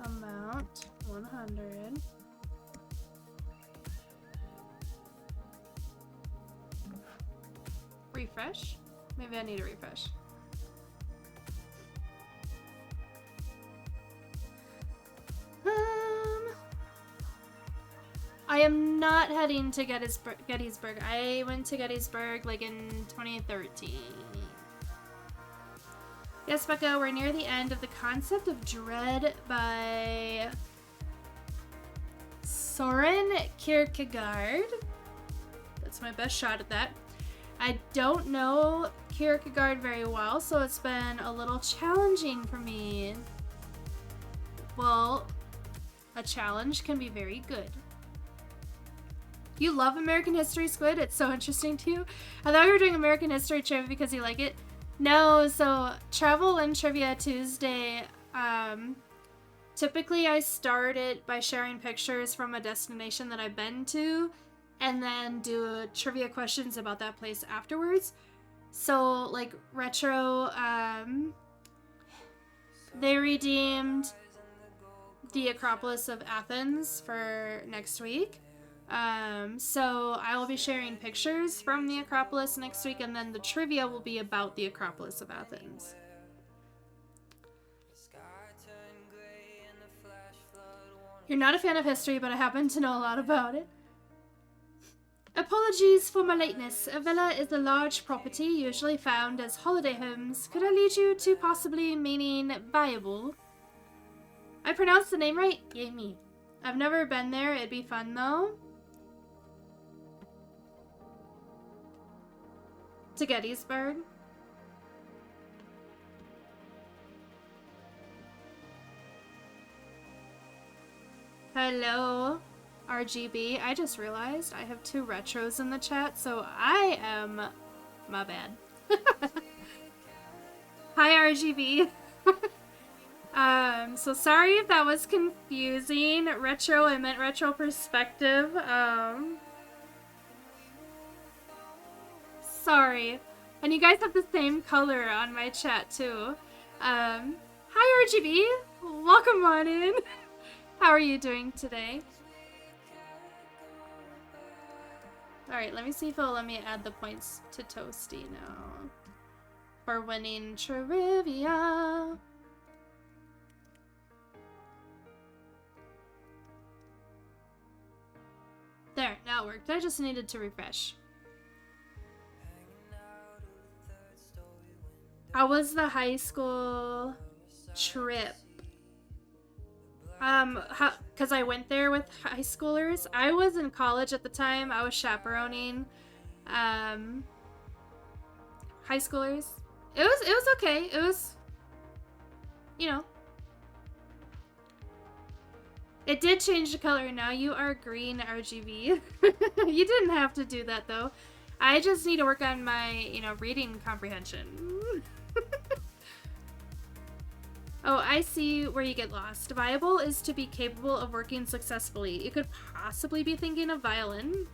Amount 100. Refresh? Maybe I need a refresh. I am not heading to Gettysburg. I went to Gettysburg like in 2013. Yes, Becca, we're near the end of The Concept of Dread by Soren Kierkegaard. That's my best shot at that. I don't know Kierkegaard very well, so it's been a little challenging for me. Well, a challenge can be very good. You love American history, Squid? It's so interesting to you. I thought you were doing American history trivia because you like it. No, so Travel and Trivia Tuesday, typically I start it by sharing pictures from a destination that I've been to and then do trivia questions about that place afterwards. So, like, Retro, they redeemed the Acropolis of Athens for next week. So I will be sharing pictures from the Acropolis next week, and then the trivia will be about the Acropolis of Athens. You're not a fan of history, but I happen to know a lot about it. Apologies for my lateness. A villa is a large property usually found as holiday homes. Could I lead you to possibly meaning viable? I pronounced the name right? Yay me. I've never been there. It'd be fun though. To Gettysburg. Hello, RGB. I just realized I have 2 retros in the chat, so I am... my bad. Hi, RGB. So sorry if that was confusing. Retro, I meant retro perspective. Sorry. And you guys have the same color on my chat, too. Hi, RGB. Welcome on in. How are you doing today? Alright, let me see if it'll let me add the points to Toasty now. For winning trivia. There, now it worked. I just needed to refresh. How was the high school trip? Because I went there with high schoolers. I was in college at the time. I was chaperoning high schoolers. It was okay. It was, you know. It did change the color. Now you are green RGB. You didn't have to do that though. I just need to work on my, you know, reading comprehension. Oh, I see where you get lost. Viable is to be capable of working successfully. You could possibly be thinking of violin.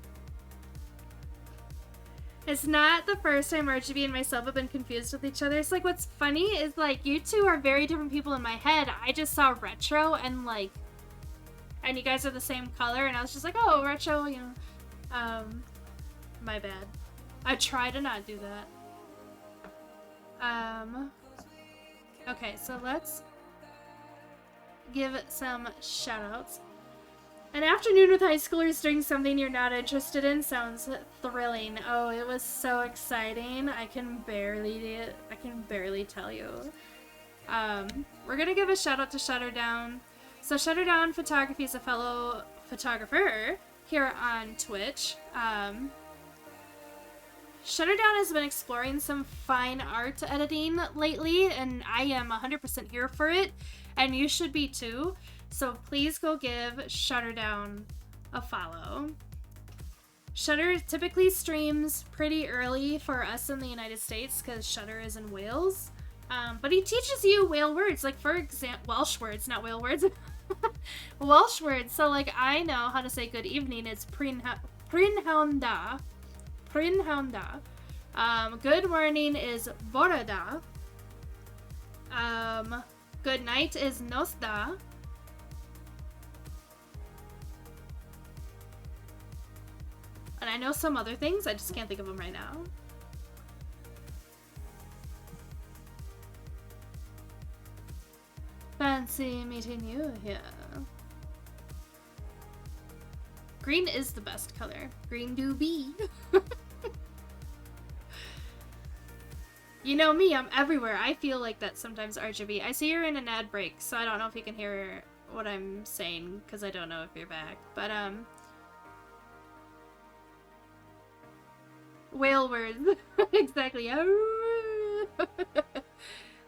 It's not the first time RGB and myself have been confused with each other. It's like, what's funny is like, you two are very different people in my head. I just saw retro and like, and you guys are the same color and I was just like, oh, retro, you know. My bad. I try to not do that. Okay, so let's give some shoutouts. An afternoon with high schoolers doing something you're not interested in sounds thrilling. Oh, it was so exciting. I can barely tell you. We're gonna give a shout out to Shutterdown. So Shutterdown Photography is a fellow photographer here on Twitch. Shutterdown has been exploring some fine art editing lately, and I am 100% here for it, and you should be too. So please go give Shutterdown a follow. Shutter typically streams pretty early for us in the United States because Shutter is in Wales, but he teaches you whale words, like for example, Welsh words, not whale words. Welsh words. So like I know how to say good evening. It's Prynhawnda. Good morning is Borada. Good night is Nosda. And I know some other things, I just can't think of them right now. Fancy meeting you here. Green is the best color. Green do be. You know me, I'm everywhere. I feel like that sometimes, RGB. I see you're in an ad break, so I don't know if you can hear what I'm saying, because I don't know if you're back. But, whale words. Exactly.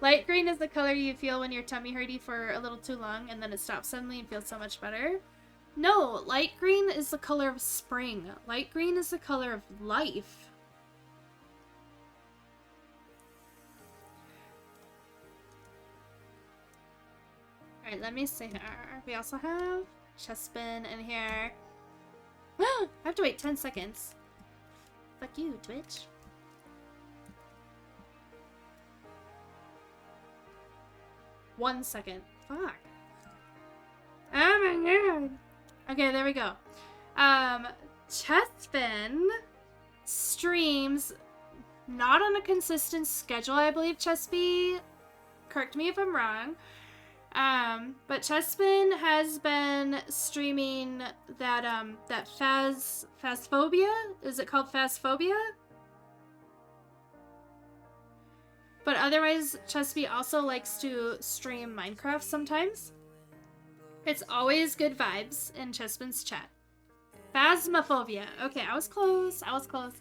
Light green is the color you feel when your tummy hurty for a little too long, and then it stops suddenly and feels so much better. No, light green is the color of spring. Light green is the color of life. Alright, let me see here. We also have Chespin in here. I have to wait 10 seconds. Fuck you, Twitch. One second. Fuck. Oh my god. Okay, there we go. Chespin streams not on a consistent schedule, I believe, Chespy. Correct me if I'm wrong. But Chespin has been streaming that Phasphobia? Is it called Phasphobia? But otherwise, Chespy also likes to stream Minecraft sometimes. It's always good vibes in Chespin's chat. Phasmophobia. Okay, I was close. I was close.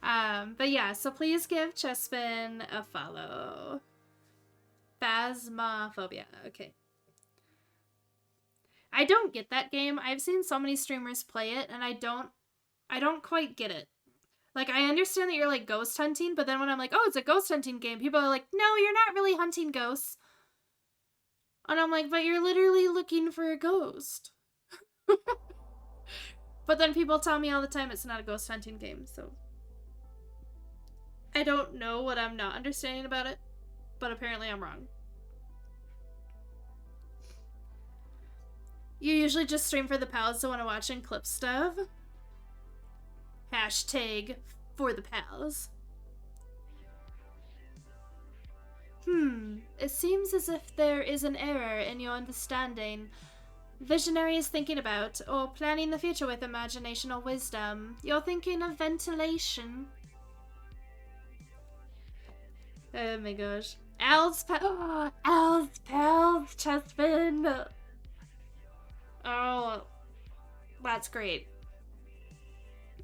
But yeah, so please give Chespin a follow. Phasmophobia. Okay. I don't get that game. I've seen so many streamers play it, and I don't quite get it. Like, I understand that you're, like, ghost hunting, but then when I'm like, oh, it's a ghost hunting game, people are like, no, you're not really hunting ghosts. And I'm like, but you're literally looking for a ghost. But then people tell me all the time it's not a ghost hunting game, so I don't know what I'm not understanding about it, but apparently I'm wrong. You usually just stream for the pals that want to watch and clip stuff. Hashtag for the pals. It seems as if there is an error in your understanding. Visionary is thinking about, or planning the future with imagination or wisdom. You're thinking of ventilation. Oh my gosh. Al's pals, Chespin. Oh, that's great.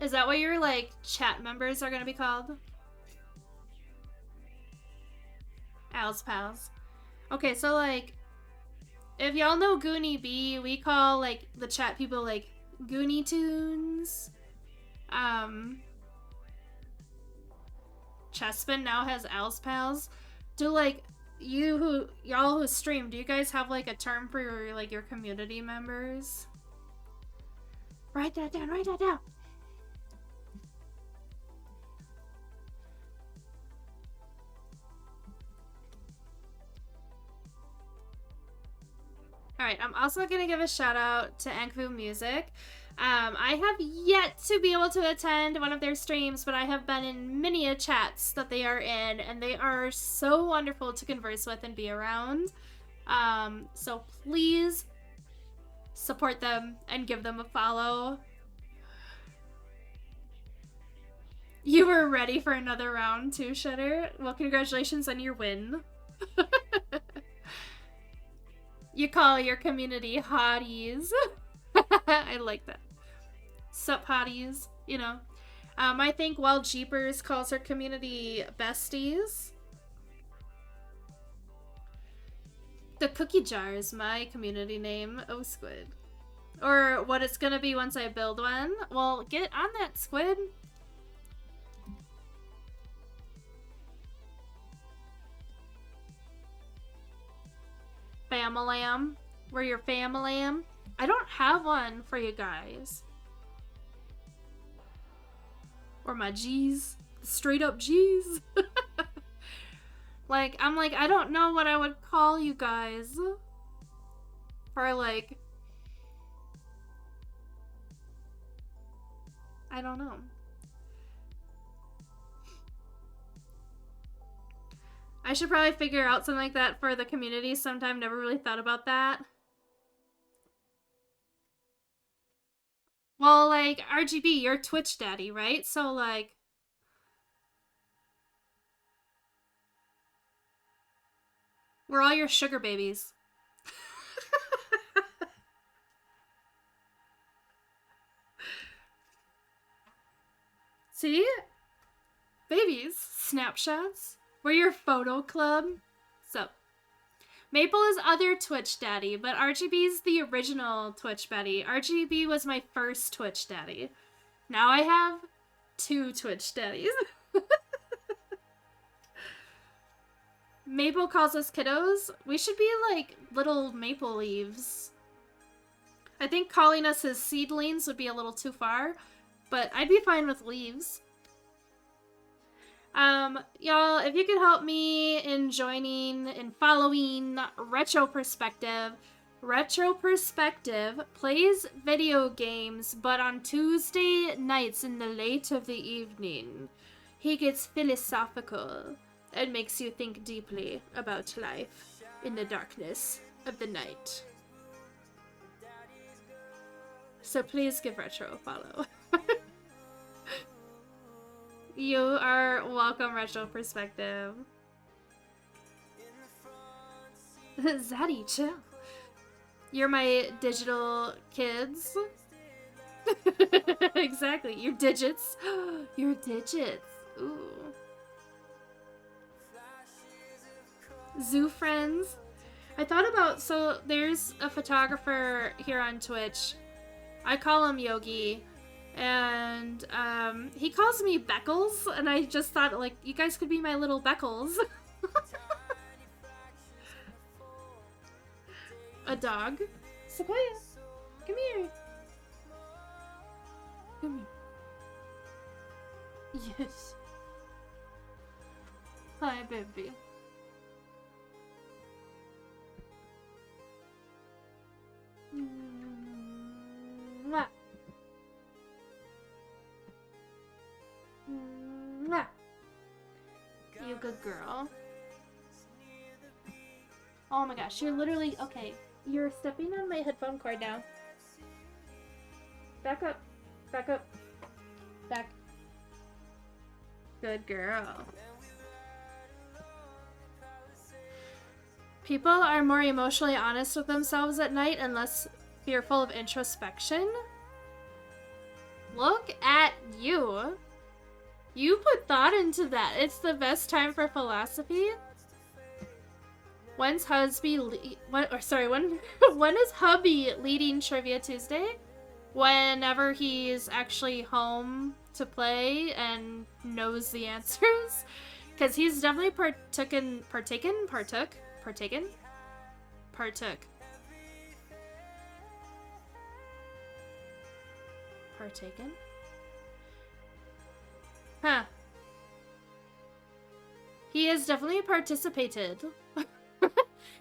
Is that what your, like, chat members are gonna be called? Al's pals. Okay, so, like, if y'all know Goonie B, we call, like, the chat people, like, Goonie Tunes. Chespin now has Al's pals. Do, like, y'all who stream, do you guys have, like, a term for your, like, your community members? Write that down, write that down. Alright, I'm also going to give a shout out to Ankfu Music. I have yet to be able to attend one of their streams, but I have been in many a chats that they are in, and they are so wonderful to converse with and be around. So please support them and give them a follow. You were ready for another round too, Shedder? Well, congratulations on your win. You call your community hotties. I like that. Sup hotties, you know. I think Wild Jeepers calls her community besties. The cookie jar is my community name. Oh, Squid. Or what it's gonna be once I build one. Well, get on that, Squid. Famalam. We're your famalam. I don't have one for you guys. Or my G's. Straight up G's. Like, I'm like, I don't know what I would call you guys. For like... I don't know. I should probably figure out something like that for the community sometime. Never really thought about that. Well, like, RGB, you're Twitch daddy, right? So, like... we're all your sugar babies. See? Babies. Snapshots. We're your photo club. So, Maple is other Twitch daddy, but RGB is the original Twitch daddy. RGB was my first Twitch daddy. Now I have 2 Twitch daddies. Maple calls us kiddos. We should be like little maple leaves. I think calling us his seedlings would be a little too far, but I'd be fine with leaves. Y'all, if you could help me in joining and following Retro Perspective. Retro Perspective plays video games, but on Tuesday nights in the late of the evening. He gets philosophical and makes you think deeply about life in the darkness of the night. So please give Retro a follow. You are welcome, Retro Perspective. Zaddy, chill. You're my digital kids. Exactly. Your digits. Your digits. Ooh. Zoo friends. I thought about, so there's a photographer here on Twitch. I call him Yogi. And he calls me Beckles, and I just thought, like, you guys could be my little Beckles. A dog. Sequoia, come here. Come here. Yes. Hi, baby. Mwah. Mwah. You good girl. Oh my gosh, you're literally... Okay, you're stepping on my headphone cord now. Back up. Back up. Back. Good girl. People are more emotionally honest with themselves at night and less fearful of introspection. Look at you. You put thought into that. It's the best time for philosophy. When's hubby when is hubby leading Trivia Tuesday? Whenever he's actually home to play and knows the answers. Because he's definitely partook. Huh. He has definitely participated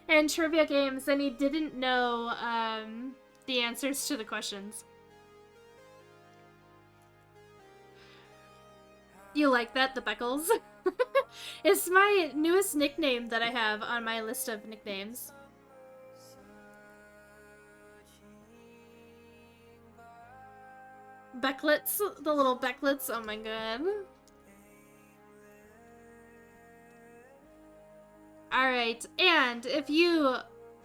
in trivia games, and he didn't know the answers to the questions. You like that, the Beckles? It's my newest nickname that I have on my list of nicknames. Becklets, the little Becklets, oh my god. Alright, and if you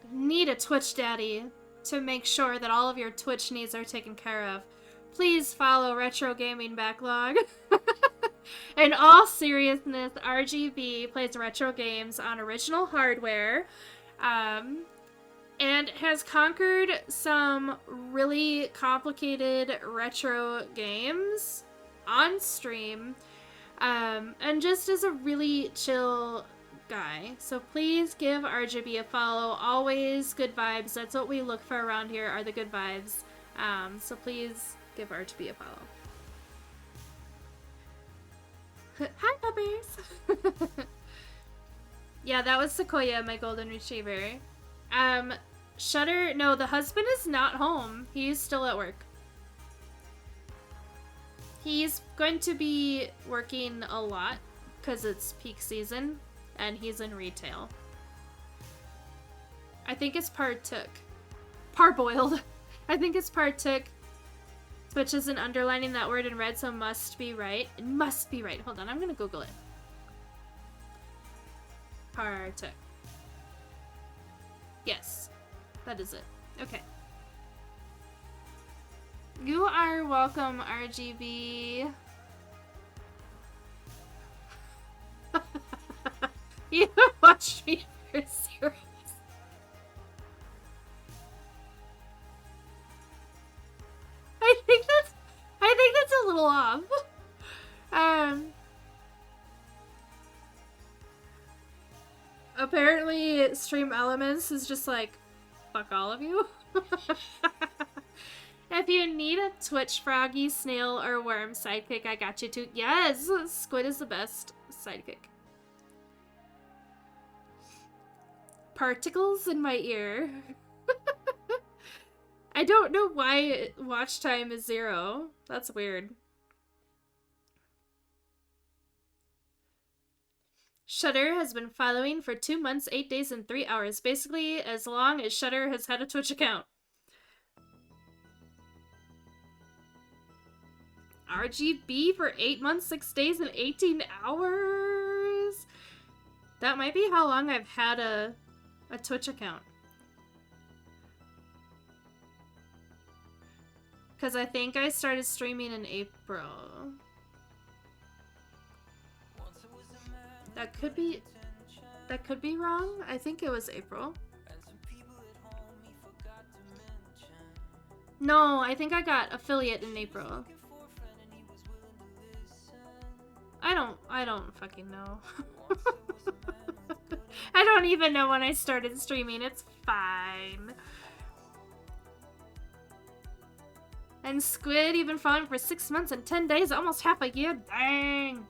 need a Twitch daddy to make sure that all of your Twitch needs are taken care of, please follow Retro Gaming Backlog. In all seriousness, RGB plays retro games on original hardware, and has conquered some really complicated retro games on stream, and just is a really chill guy. So please give RGB a follow. Always good vibes. That's what we look for around here, are the good vibes. So please give RGB a follow. Hi, puppers! Yeah, that was Sequoia, my golden retriever. Shutter, no, the husband is not home. He's still at work. He's going to be working a lot because it's peak season and he's in retail. I think it's partook. Parboiled. I think it's partook. Twitch isn't underlining that word in red, so must be right. It must be right. Hold on, I'm gonna Google it. Partook. Yes, that is it. Okay. You are welcome, RGB. You watched me for 0. little off. Apparently Stream Elements is just like, fuck all of you. If you need a Twitch froggy, snail, or worm sidekick, I got you too. Yes, Squid is the best sidekick. Particles in my ear. I don't know why watch time is 0. That's weird. Shudder has been following for 2 months, 8 days, and 3 hours. Basically, as long as Shudder has had a Twitch account. RGB for 8 months, 6 days, and 18 hours? That might be how long I've had a Twitch account. Because I think I started streaming in April. That could be wrong. I think it was April. No, I think I got affiliate in April. I don't fucking know. I don't even know when I started streaming. It's fine. And Squid, you've been following for 6 months and 10 days, almost half a year. Dang.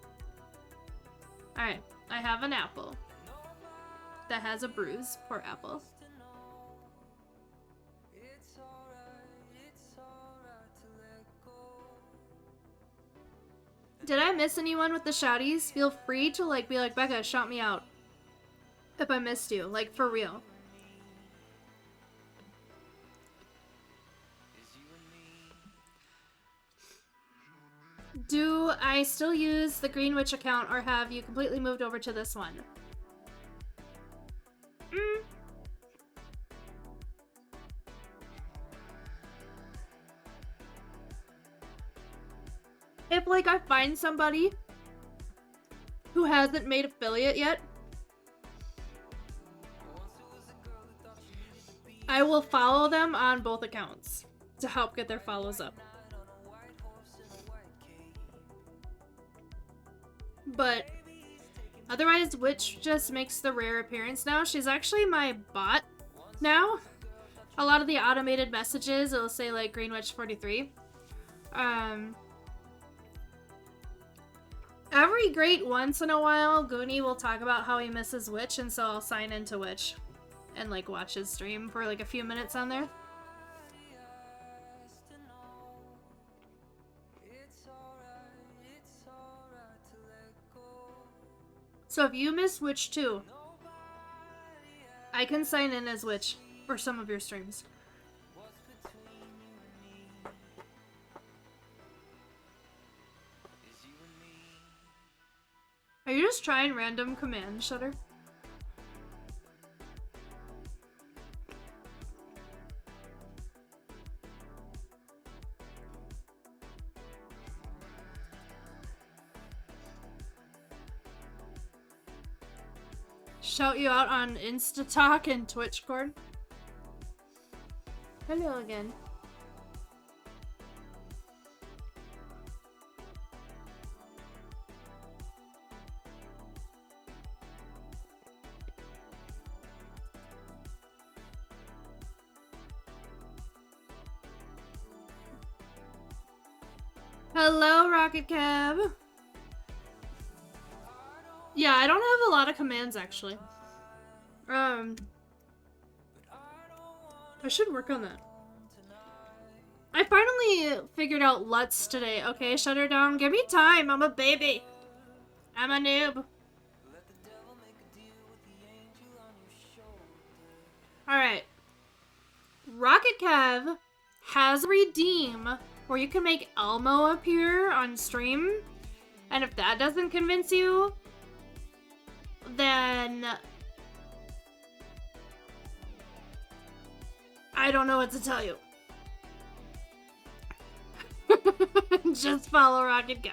Alright, I have an apple that has a bruise. Poor apple. Did I miss anyone with the shouties? Feel free to be like, Becca, shout me out if I missed you, like for real. Do I still use the Green Witch account, or have you completely moved over to this one? If, I find somebody who hasn't made affiliate yet, I will follow them on both accounts to help get their follows up. But otherwise, Witch just makes the rare appearance now. She's actually my bot now. A lot of the automated messages, it'll say Green Witch 43. Every great once in a while, Goonie will talk about how he misses Witch, and so I'll sign into Witch and watch his stream for a few minutes on there. So if you miss Witch too, I can sign in as Witch for some of your streams. Are you just trying random commands, Shudder? Shout you out on Instatalk and Twitchcord. Hello again. Hello, Rocket Cab. Yeah, I don't have a lot of commands, actually. I should work on that. I finally figured out Lutz today. Okay, shut her down. Give me time. I'm a baby. I'm a noob. Alright. Rocket Kev has a redeem where you can make Elmo appear on stream. And if that doesn't convince you, then I don't know what to tell you. Just follow Rocket Go.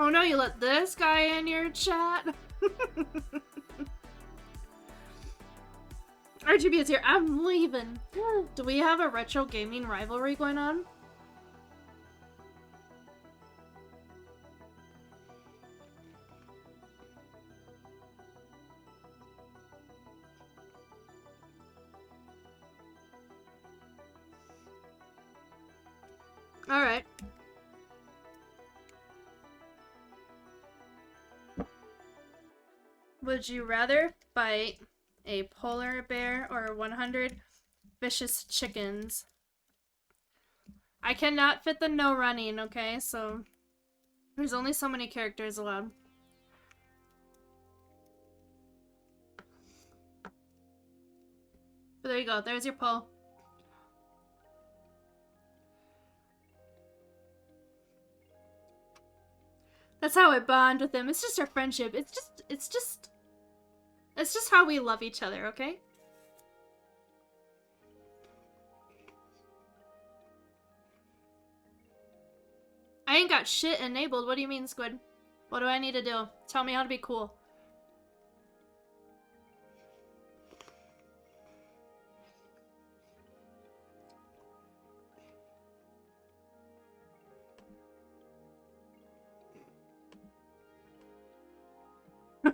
Oh no, you let this guy in your chat? RGB is here. I'm leaving. Do we have a retro gaming rivalry going on? Alright. Would you rather fight a polar bear or 100 vicious chickens? I cannot fit the no running, okay? So there's only so many characters allowed. But there you go. There's your poll. That's how I bond with him. It's just our friendship. It's just how we love each other, okay? I ain't got shit enabled. What do you mean, Squid? What do I need to do? Tell me how to be cool.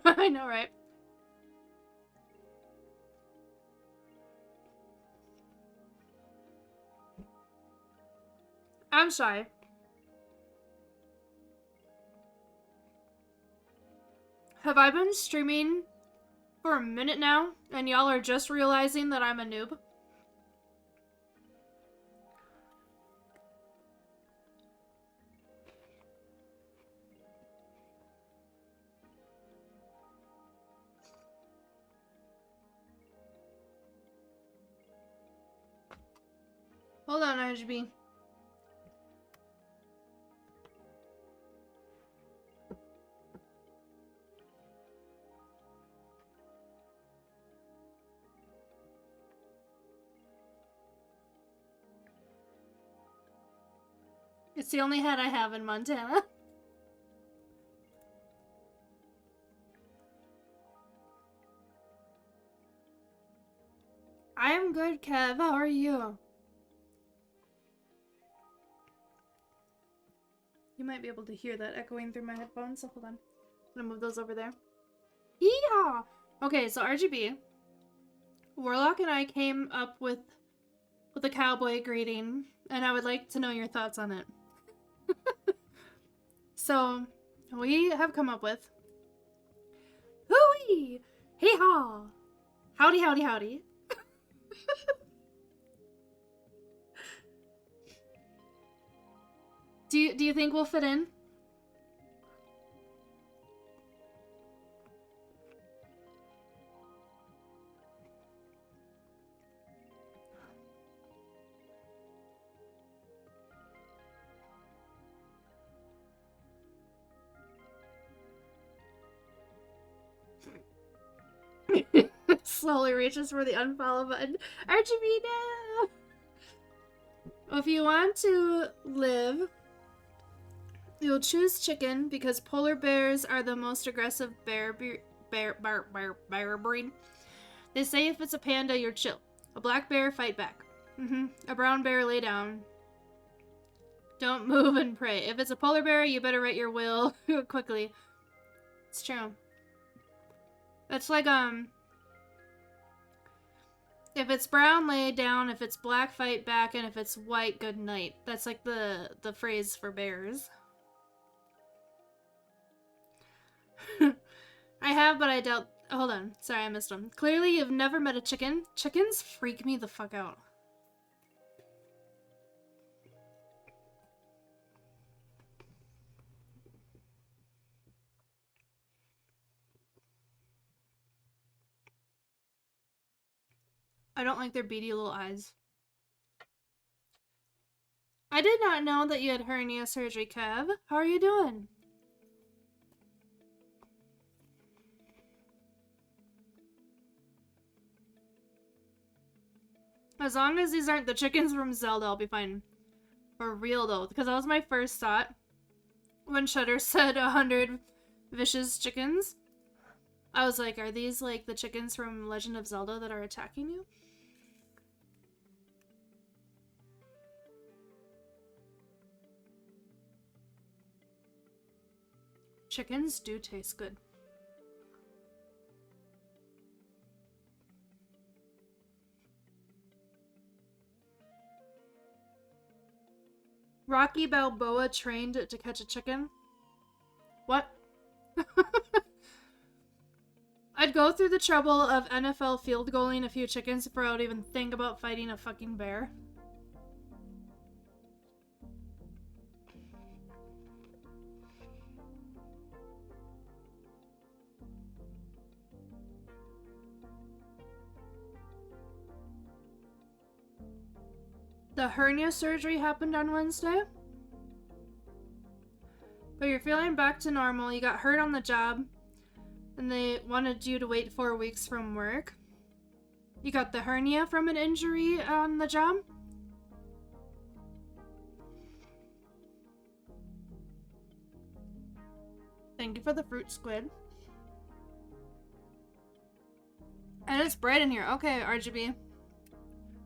I know, right? I'm shy. Have I been streaming for a minute now, and y'all are just realizing that I'm a noob? Hold on, RGB. It's the only head I have in Montana. I am good, Kev. How are you? You might be able to hear that echoing through my headphones, so hold on. I'm gonna move those over there. Yeehaw! Okay, so RGB. Warlock and I came up with a cowboy greeting, and I would like to know your thoughts on it. So, we have come up with hooey! Hee-haw! Howdy, howdy, howdy. Do you think we'll fit in? Slowly reaches for the unfollow button. RGB, no! If you want to live, you'll choose chicken because polar bears are the most aggressive bear breed. They say if it's a panda, you're chill. A black bear, fight back. A brown bear, lay down. Don't move and pray. If it's a polar bear, you better write your will quickly. It's true. That's like, if it's brown, lay down. If it's black, fight back. And if it's white, good night. That's like the phrase for bears. I have, but I doubt... Hold on. Sorry, I missed them. Clearly, you've never met a chicken. Chickens freak me the fuck out. I don't like their beady little eyes. I did not know that you had hernia surgery, Kev. How are you doing? As long as these aren't the chickens from Zelda, I'll be fine. For real, though, because that was my first thought. when Shutter said 100 vicious chickens, I was like, are these like the chickens from Legend of Zelda that are attacking you? Chickens do taste good. Rocky Balboa trained to catch a chicken? What? I'd go through the trouble of NFL field goaling a few chickens before I would even think about fighting a fucking bear. The hernia surgery happened on Wednesday. But you're feeling back to normal. You got hurt on the job. And they wanted you to wait 4 weeks from work. You got the hernia from an injury on the job. Thank you for the fruit squid. And it's bright in here. Okay, RGB.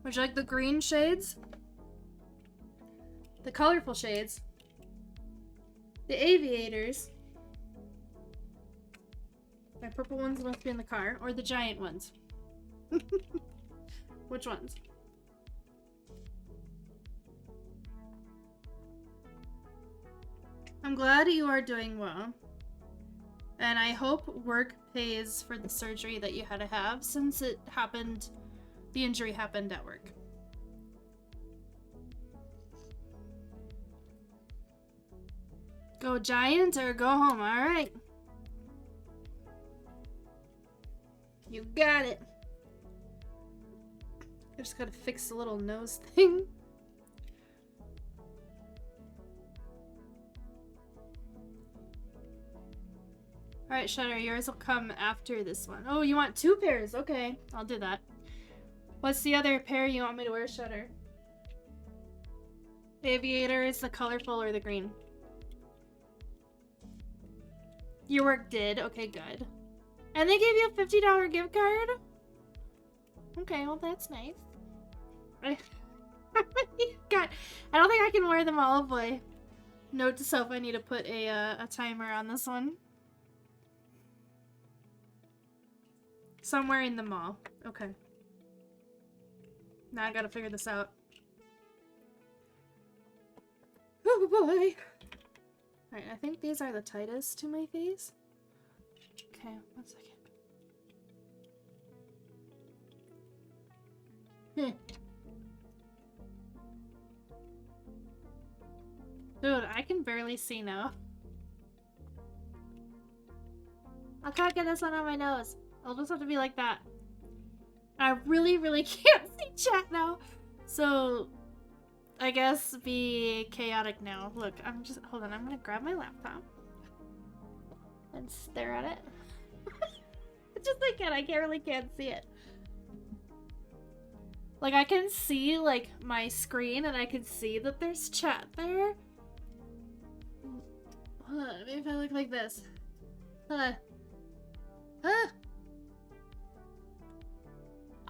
Would you like the green shades? The colorful shades? The aviators? My purple ones must be in the car. Or the giant ones. Which ones? I'm glad you are doing well. And I hope work pays for the surgery that you had to have since it happened, the injury happened at work. Go Giant or go home, alright. You got it. I just gotta fix the little nose thing. Alright, Shutter, yours will come after this one. Oh, you want 2 pairs? Okay, I'll do that. What's the other pair you want me to wear, Shutter? Aviator is the colorful or the green? Your work did? Okay, good. And they gave you a $50 gift card? Okay, well that's nice. God, I don't think I can wear them all, boy. Note to self, I need to put a timer on this one. So I'm wearing them all. Okay. Now I gotta figure this out. Oh boy! Alright, I think these are the tightest to my face. Okay, 1 second. Dude, I can barely see now. I can't get this one on my nose. I'll just have to be like that. I really, really can't see chat now. So, I guess be chaotic now. Look, hold on, I'm gonna grab my laptop. And stare at it. Just like it, I really can't see it. Like, I can see, like, my screen, and I can see that there's chat there. Hold on, maybe if I look like this. Hold on. Ah!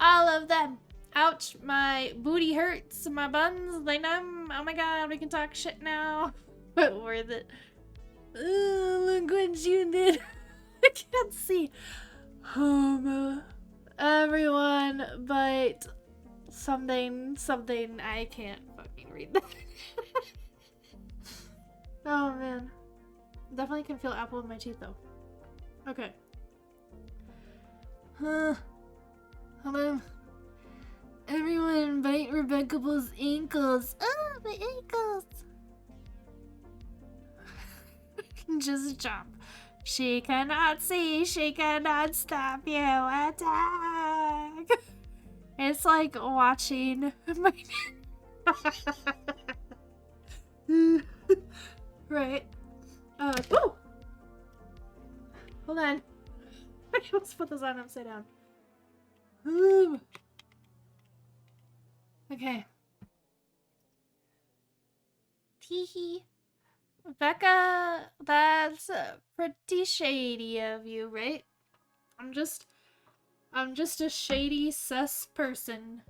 All of them. Ouch, my booty hurts, my buns, they numb. Oh my god, we can talk shit now. But worth it. Oh, look what you did. I can't see. Everyone, but something, I can't fucking read that. Oh man. Definitely can feel apple in my teeth though. Okay. Hello. Everyone bite Rebecca's ankles. Oh, my ankles. Just jump. She cannot see. She cannot stop you. Attack. It's like watching my... Right. Oh! Hold on. Let's put this on upside down. Okay. Teehee. Becca, that's pretty shady of you, right? I'm just a shady sus person.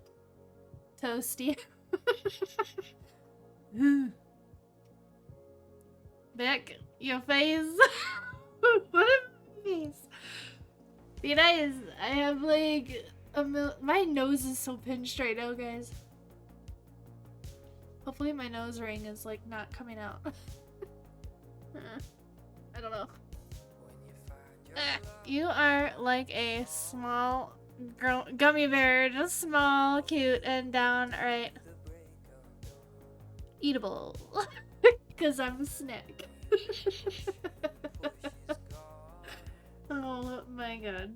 Toasty. Beck, your face. What a face. Be nice. I have like my nose is so pinched right now, guys. Hopefully my nose ring is like not coming out. I don't know. You are like a small gummy bear, just small, cute, and downright eatable. Because I'm a snack. Oh my god.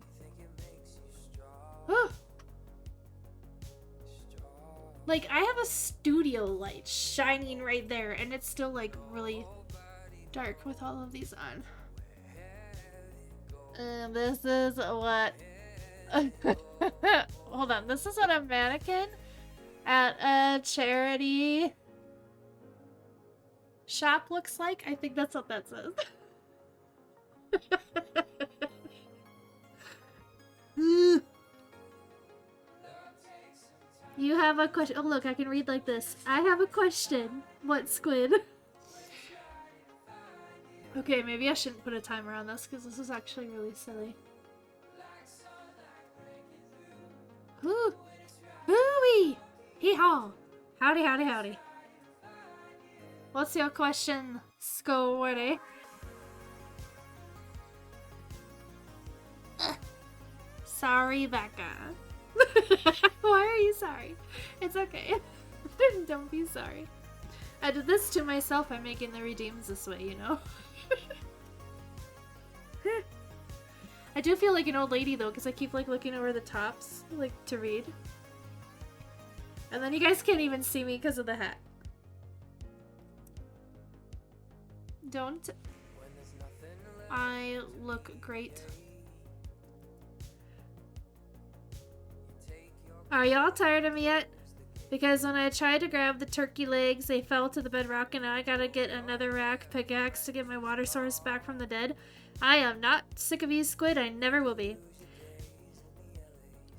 Like, I have a studio light shining right there, and it's still like really dark with all of these on. This is what... Hold on, this is what a mannequin at a charity shop looks like. I think that's what that says. You have a question. Oh, look, I can read like this. I have a question. What squid? Okay, maybe I shouldn't put a timer on this because this is actually really silly. Ooh. Hooey! Hee-haw! Howdy, howdy, howdy. What's your question, Squiddy? Sorry, Becca. Why are you sorry? It's okay. Don't be sorry. I did this to myself by making the redeems this way, you know? I do feel like an old lady though, because I keep like looking over the tops, like to read. And then you guys can't even see me because of the hat. Don't I look great? Are y'all tired of me yet? Because when I tried to grab the turkey legs, they fell to the bedrock, and now I gotta get another rack pickaxe to get my water source back from the dead. I am not sick of you, Squid. I never will be.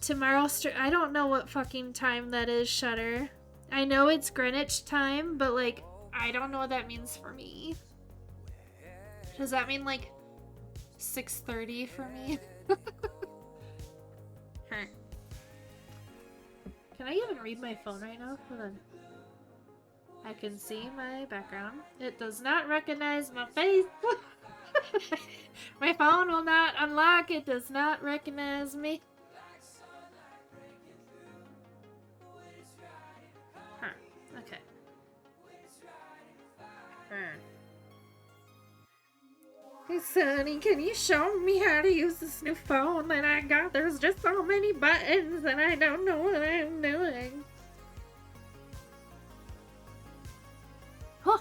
Tomorrow, I don't know what fucking time that is, Shutter. I know it's Greenwich time, but like, I don't know what that means for me. Does that mean like 6:30 for me? Can I even read my phone right now? Hold on. I can see my background. It does not recognize my face. My phone will not unlock. It does not recognize me. Huh. Okay. Hey Sonny, can you show me how to use this new phone that I got? There's just so many buttons and I don't know what I'm doing. Huh.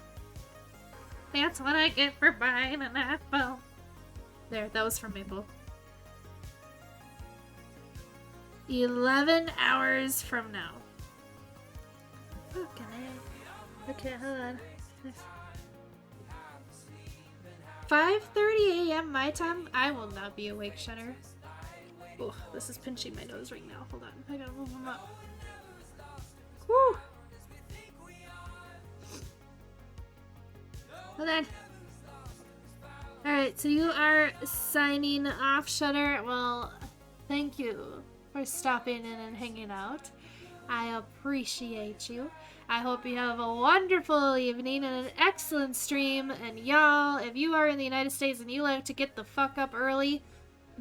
That's what I get for buying an iPhone. There, that was from Maple. 11 hours from now. Okay, hold on. 5:30 a.m. my time? I will not be awake, Shutter. Oh, this is pinching my nose right now. Hold on. I gotta move them up. Woo! Hold on. Alright, so you are signing off, Shutter. Well, thank you for stopping in and hanging out. I appreciate you. I hope you have a wonderful evening and an excellent stream. And y'all, if you are in the United States and you like to get the fuck up early,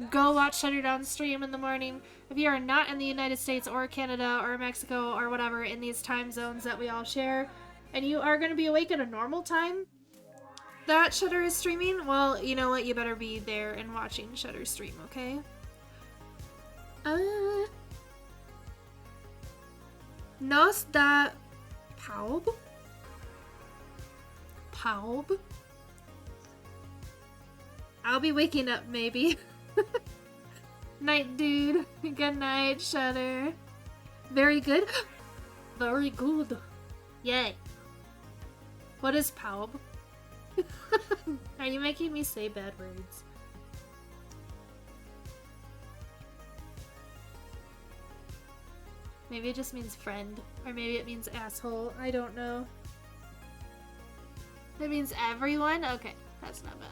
go watch Shutterdown stream in the morning. If you are not in the United States or Canada or Mexico or whatever in these time zones that we all share, and you are going to be awake at a normal time that Shutter is streaming, well, you know what? You better be there and watching Shutter stream, okay? Nos da Paub? Paub? I'll be waking up, maybe. Night, dude. Good night, Shutter. Very good. Very good. Yay. What is Paub? Are you making me say bad words? Maybe it just means friend. Or maybe it means asshole. I don't know. It means everyone? Okay, that's not bad.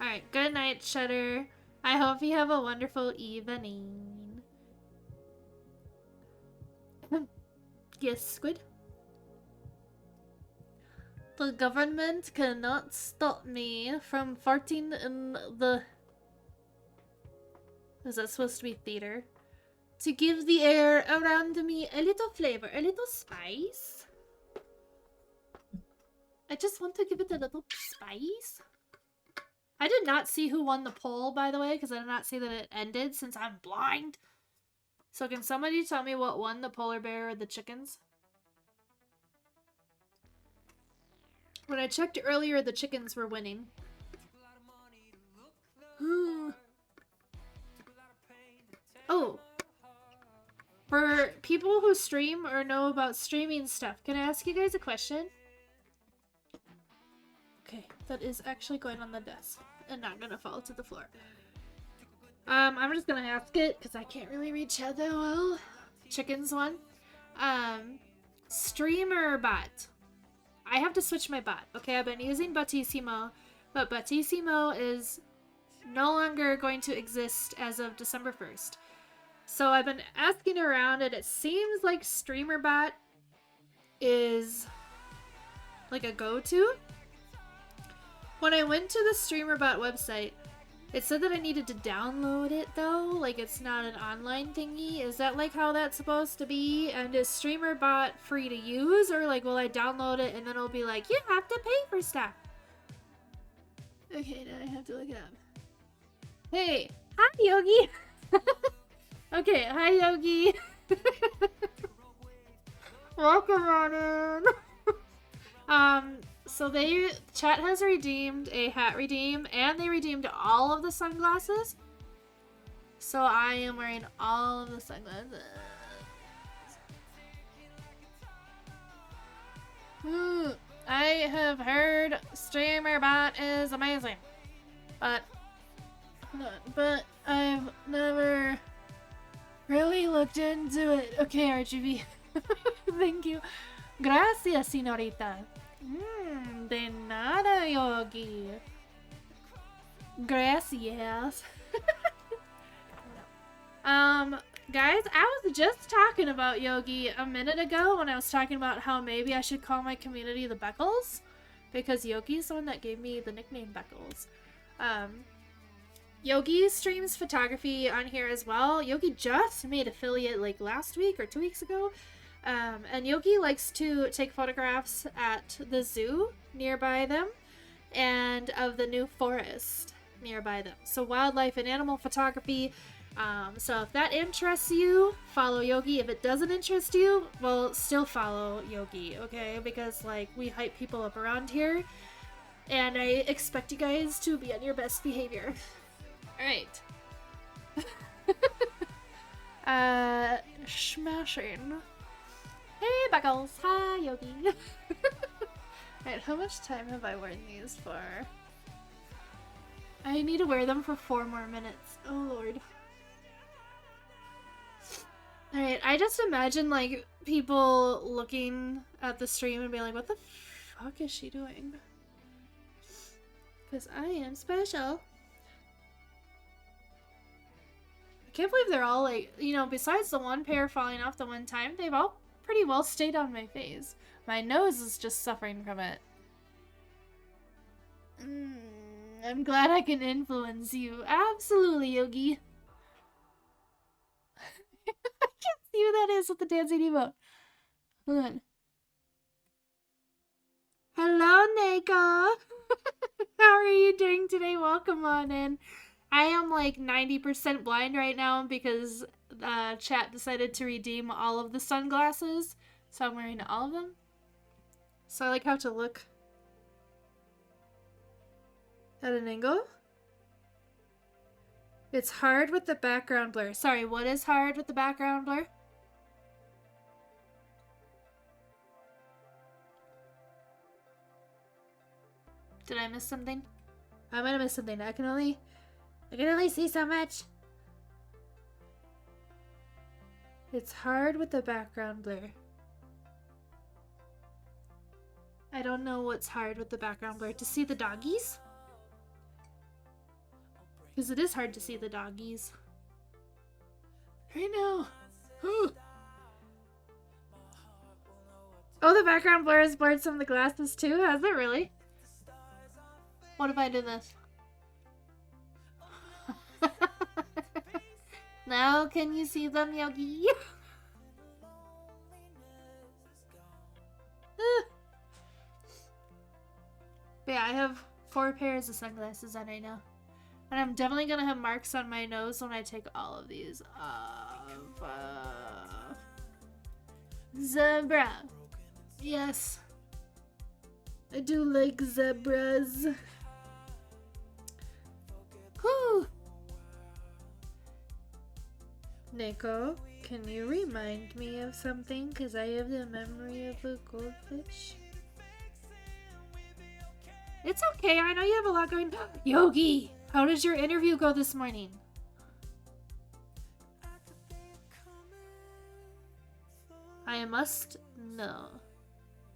Alright, good night, Shutter. I hope you have a wonderful evening. Yes, Squid? The government cannot stop me from farting in the... Is that supposed to be theater? To give the air around me a little flavor, a little spice. I just want to give it a little spice. I did not see who won the poll, by the way, because I did not see that it ended since I'm blind. So can somebody tell me what won, the polar bear or the chickens? When I checked earlier, the chickens were winning. Oh. For people who stream or know about streaming stuff, can I ask you guys a question? Okay, that is actually going on the desk and not gonna fall to the floor. I'm just gonna ask it because I can't really read chat that well. Chickens one. Streamer bot. I have to switch my bot. Okay, I've been using Battissimo, but Battissimo is no longer going to exist as of December 1st. So I've been asking around, and it seems like StreamerBot is like a go-to. When I went to the StreamerBot website, it said that I needed to download it though, like it's not an online thingy. Is that like how that's supposed to be? And is StreamerBot free to use, or like will I download it and then it'll be like, you have to pay for stuff? Okay, now I have to look it up. Hey, hi Yogi! Okay, hi Yogi! Welcome on in! So chat has redeemed a hat redeem, and they redeemed all of the sunglasses. So I am wearing all of the sunglasses. I have heard StreamerBot is amazing. But I've never really looked into it. Okay, RGB. Thank you. Gracias, señorita. De nada, Yogi. Gracias. Guys, I was just talking about Yogi a minute ago when I was talking about how maybe I should call my community the Beckles, because Yogi's the one that gave me the nickname Beckles. Yogi streams photography on here as well. Yogi just made affiliate like last week or 2 weeks ago. And Yogi likes to take photographs at the zoo nearby them and of the new forest nearby them. So wildlife and animal photography. So if that interests you, follow Yogi. If it doesn't interest you, well, still follow Yogi, okay? Because like we hype people up around here, and I expect you guys to be on your best behavior. Alright. Smashing. Hey, Beckles. Hi, Yogi. Alright, how much time have I worn these for? I need to wear them for 4 more minutes. Oh, Lord. Alright, I just imagine, like, people looking at the stream and being like, what the fuck is she doing? Because I am special. I can't believe they're all, like, you know, besides the one pair falling off the one time, they've all pretty well stayed on my face. My nose is just suffering from it. I'm glad I can influence you. Absolutely, Yogi. I can't see who that is with the dancing emote. Hold on. Hello, Neko. How are you doing today? Welcome on in. I am like 90% blind right now because chat decided to redeem all of the sunglasses. So I'm wearing all of them. So I like how to look at an angle. It's hard with the background blur. Sorry, what is hard with the background blur? Did I miss something? I might have missed something. I can only see so much. It's hard with the background blur. I don't know what's hard with the background blur. To see the doggies? Because it is hard to see the doggies. Right now. Ooh. Oh, the background blur has blurred some of the glasses too? Has it really? What if I do this? Now can you see them, Yogi? But yeah, I have 4 pairs of sunglasses on right now. And I'm definitely gonna have marks on my nose when I take all of these off. Zebra. Yes. I do like zebras. Whew. Nico, can you remind me of something? Because I have the memory of a goldfish. It's okay. I know you have a lot going on. Yogi, how did your interview go this morning? I must know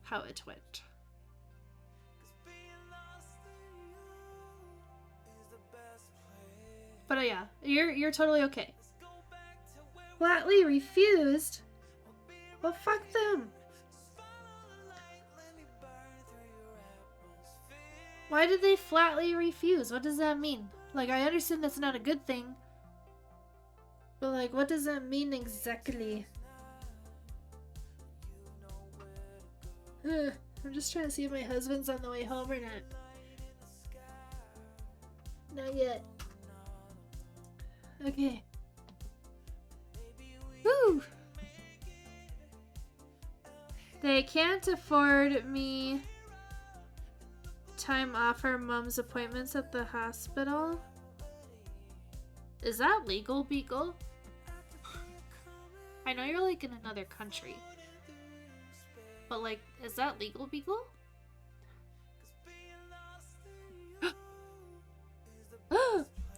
how it went. But yeah, you're totally okay. Flatly refused? Well, fuck them. Why did they flatly refuse? What does that mean? Like, I understand that's not a good thing. But, like, what does that mean exactly? I'm just trying to see if my husband's on the way home or not. Not yet. Okay. Woo! They can't afford me time off for mom's appointments at the hospital. Is that legal, Beagle? I know you're like in another country. But like, is that legal, Beagle?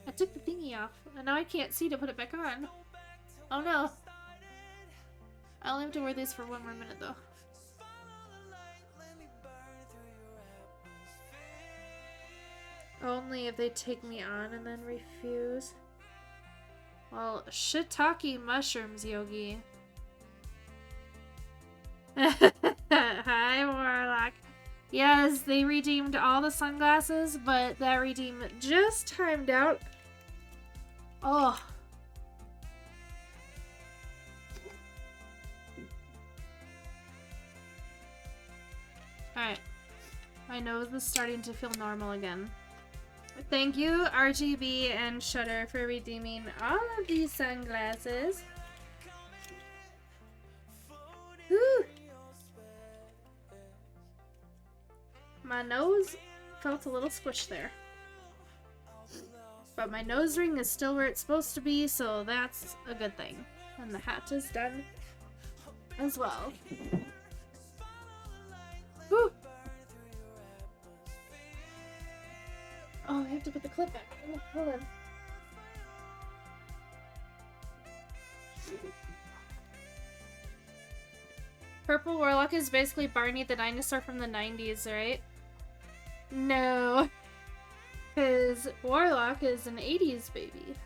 I took the thingy off, and now I can't see to put it back on. Oh no. I only have to wear these for 1 more minute though. Only if they take me on and then refuse. Well, shiitake mushrooms, Yogi. Hi, Warlock. Yes, they redeemed all the sunglasses, but that redeem just timed out. Oh. Alright. My nose is starting to feel normal again. Thank you, RGB and Shutter, for redeeming all of these sunglasses. Whew. My nose felt a little squished there. But my nose ring is still where it's supposed to be, so that's a good thing. And the hat is done as well. Whew. Oh, I have to put the clip back. Hold on. Purple Warlock is basically Barney the dinosaur from the 90s, right? No. Because Warlock is an 80s baby.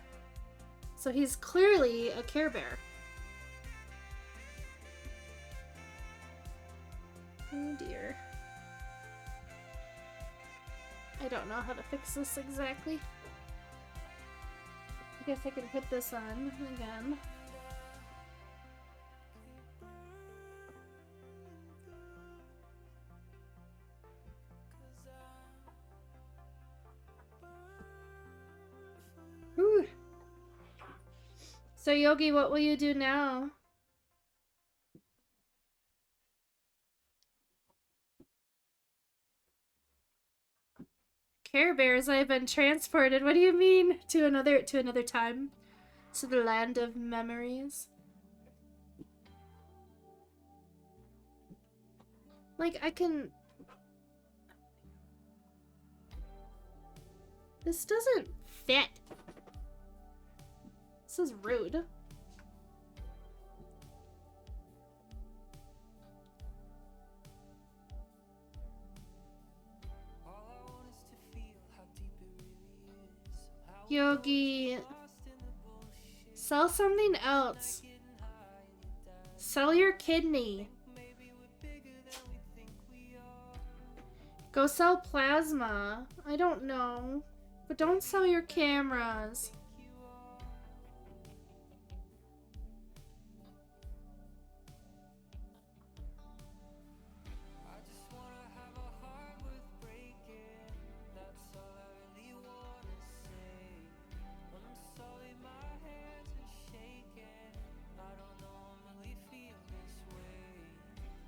So he's clearly a Care Bear. Oh dear. I don't know how to fix this exactly. I guess I can put this on again. Whew. So Yogi, what will you do now? Care Bears, I have been transported. What do you mean? To another time? To the land of memories? Like, I can... This doesn't fit. This is rude. Yogi, sell something else. Sell your kidney. Go sell plasma. I don't know. But don't sell your cameras.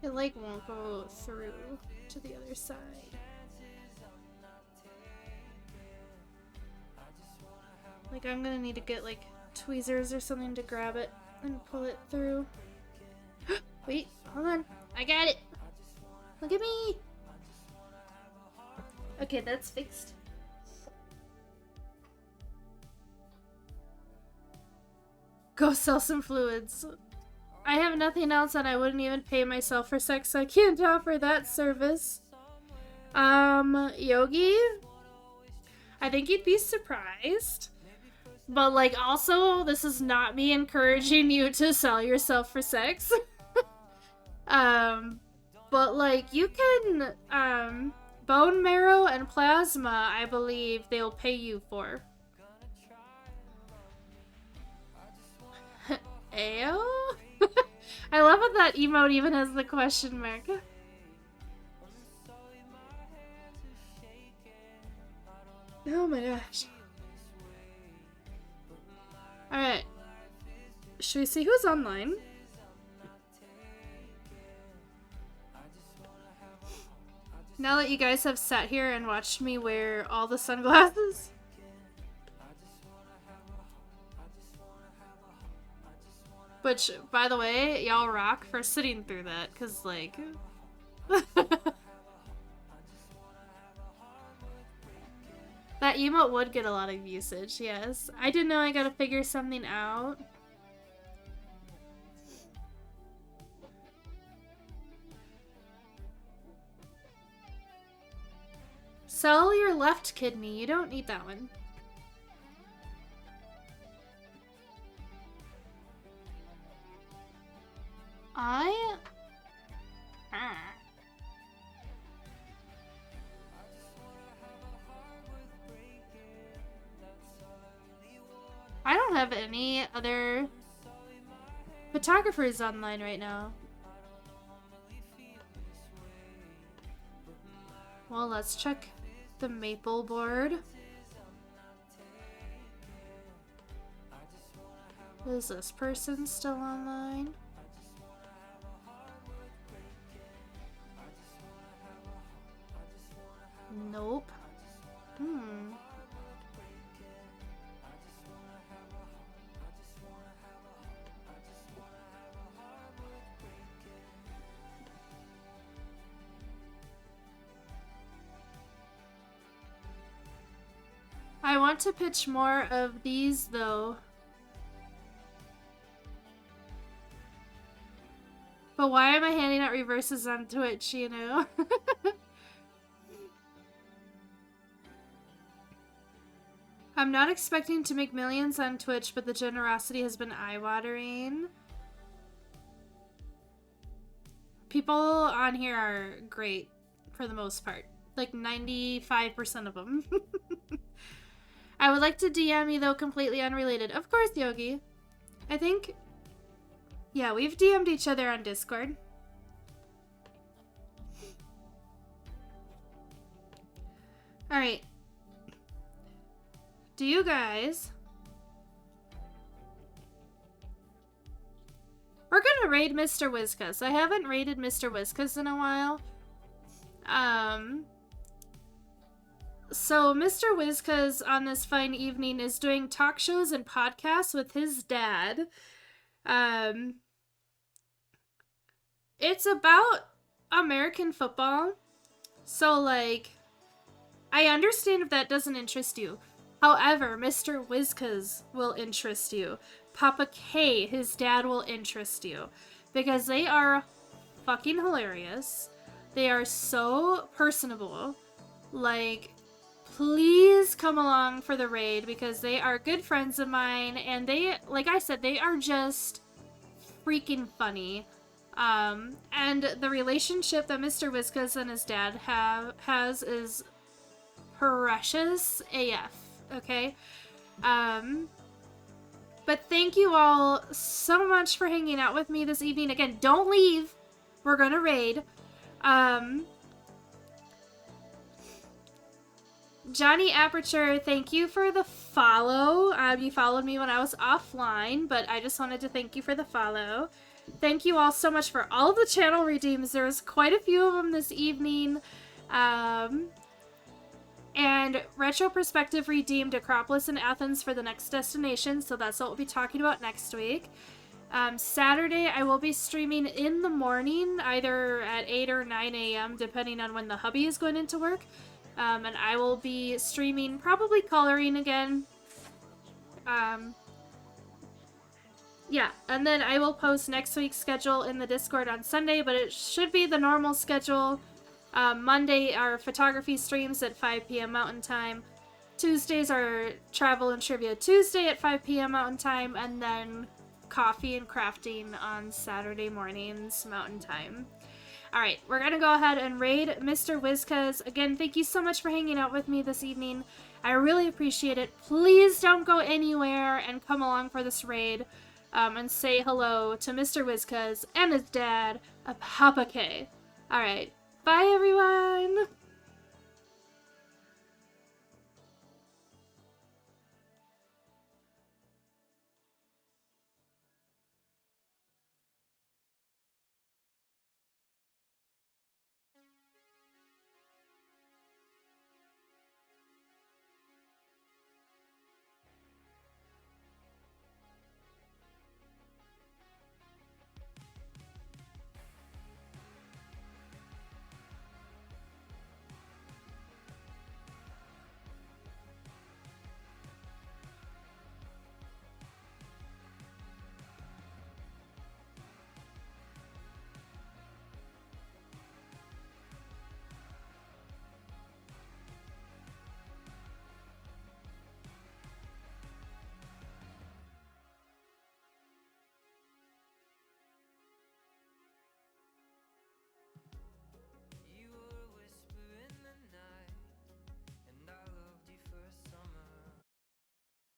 It like won't go through to the other side. Like I'm gonna need to get like tweezers or something to grab it and pull it through. Wait, hold on. I got it. Look at me. Okay, that's fixed. Go sell some fluids. I have nothing else and I wouldn't even pay myself for sex, so I can't offer that service. Yogi? I think you'd be surprised. But, like, also, this is not me encouraging you to sell yourself for sex. But, like, you can, bone marrow and plasma, I believe they'll pay you for. Ayo? I love how that emote even has the question mark. Oh my gosh. Alright. Should we see who's online? Now that you guys have sat here and watched me wear all the sunglasses. Which, by the way, y'all rock for sitting through that, because, like... That emote would get a lot of usage, yes. I didn't know I gotta figure something out. Sell your left kidney. You don't need that one. I don't have any other photographers online right now. Well, let's check the maple board. Is this person still online? Nope. I want to pitch more of these, though. But why am I handing out reverses on Twitch, you know? I'm not expecting to make millions on Twitch, but the generosity has been eye-watering. People on here are great, for the most part. Like 95% of them. I would like to DM you, though, completely unrelated. Of course, Yogi. I think... Yeah, we've DM'd each other on Discord. Alright. Do you guys... We're gonna raid Mr. Whiskas. I haven't raided Mr. Whiskas in a while. So Mr. Whiskas on this fine evening is doing talk shows and podcasts with his dad. It's about American football. So, like, I understand if that doesn't interest you. However, Mr. Wizkaz will interest you. Papa K, his dad, will interest you. Because they are fucking hilarious. They are so personable. Like, please come along for the raid because they are good friends of mine. And they, like I said, they are just freaking funny. And the relationship that Mr. Wizkaz and his dad has is precious AF, okay? But thank you all so much for hanging out with me this evening. Again, don't leave. We're gonna raid. Johnny Aperture, thank you for the follow. You followed me when I was offline, but I just wanted to thank you for the follow. Thank you all so much for all the channel redeems. There was quite a few of them this evening. And Retro Perspective redeemed Acropolis and Athens for the next destination, so that's what we'll be talking about next week. Saturday, I will be streaming in the morning, either at 8 or 9 a.m., depending on when the hubby is going into work. And I will be streaming, probably coloring again. Yeah, and then I will post next week's schedule in the Discord on Sunday, but it should be the normal schedule. Monday are photography streams at 5 p.m. Mountain Time. Tuesdays are Travel and Trivia Tuesday at 5 p.m. Mountain Time, and then coffee and crafting on Saturday mornings Mountain Time. Alright, we're gonna go ahead and raid Mr. Wizkaz. Again, thank you so much for hanging out with me this evening. I really appreciate it. Please don't go anywhere and come along for this raid and say hello to Mr. Wizkaz and his dad, Papa K. Alright. Bye, everyone!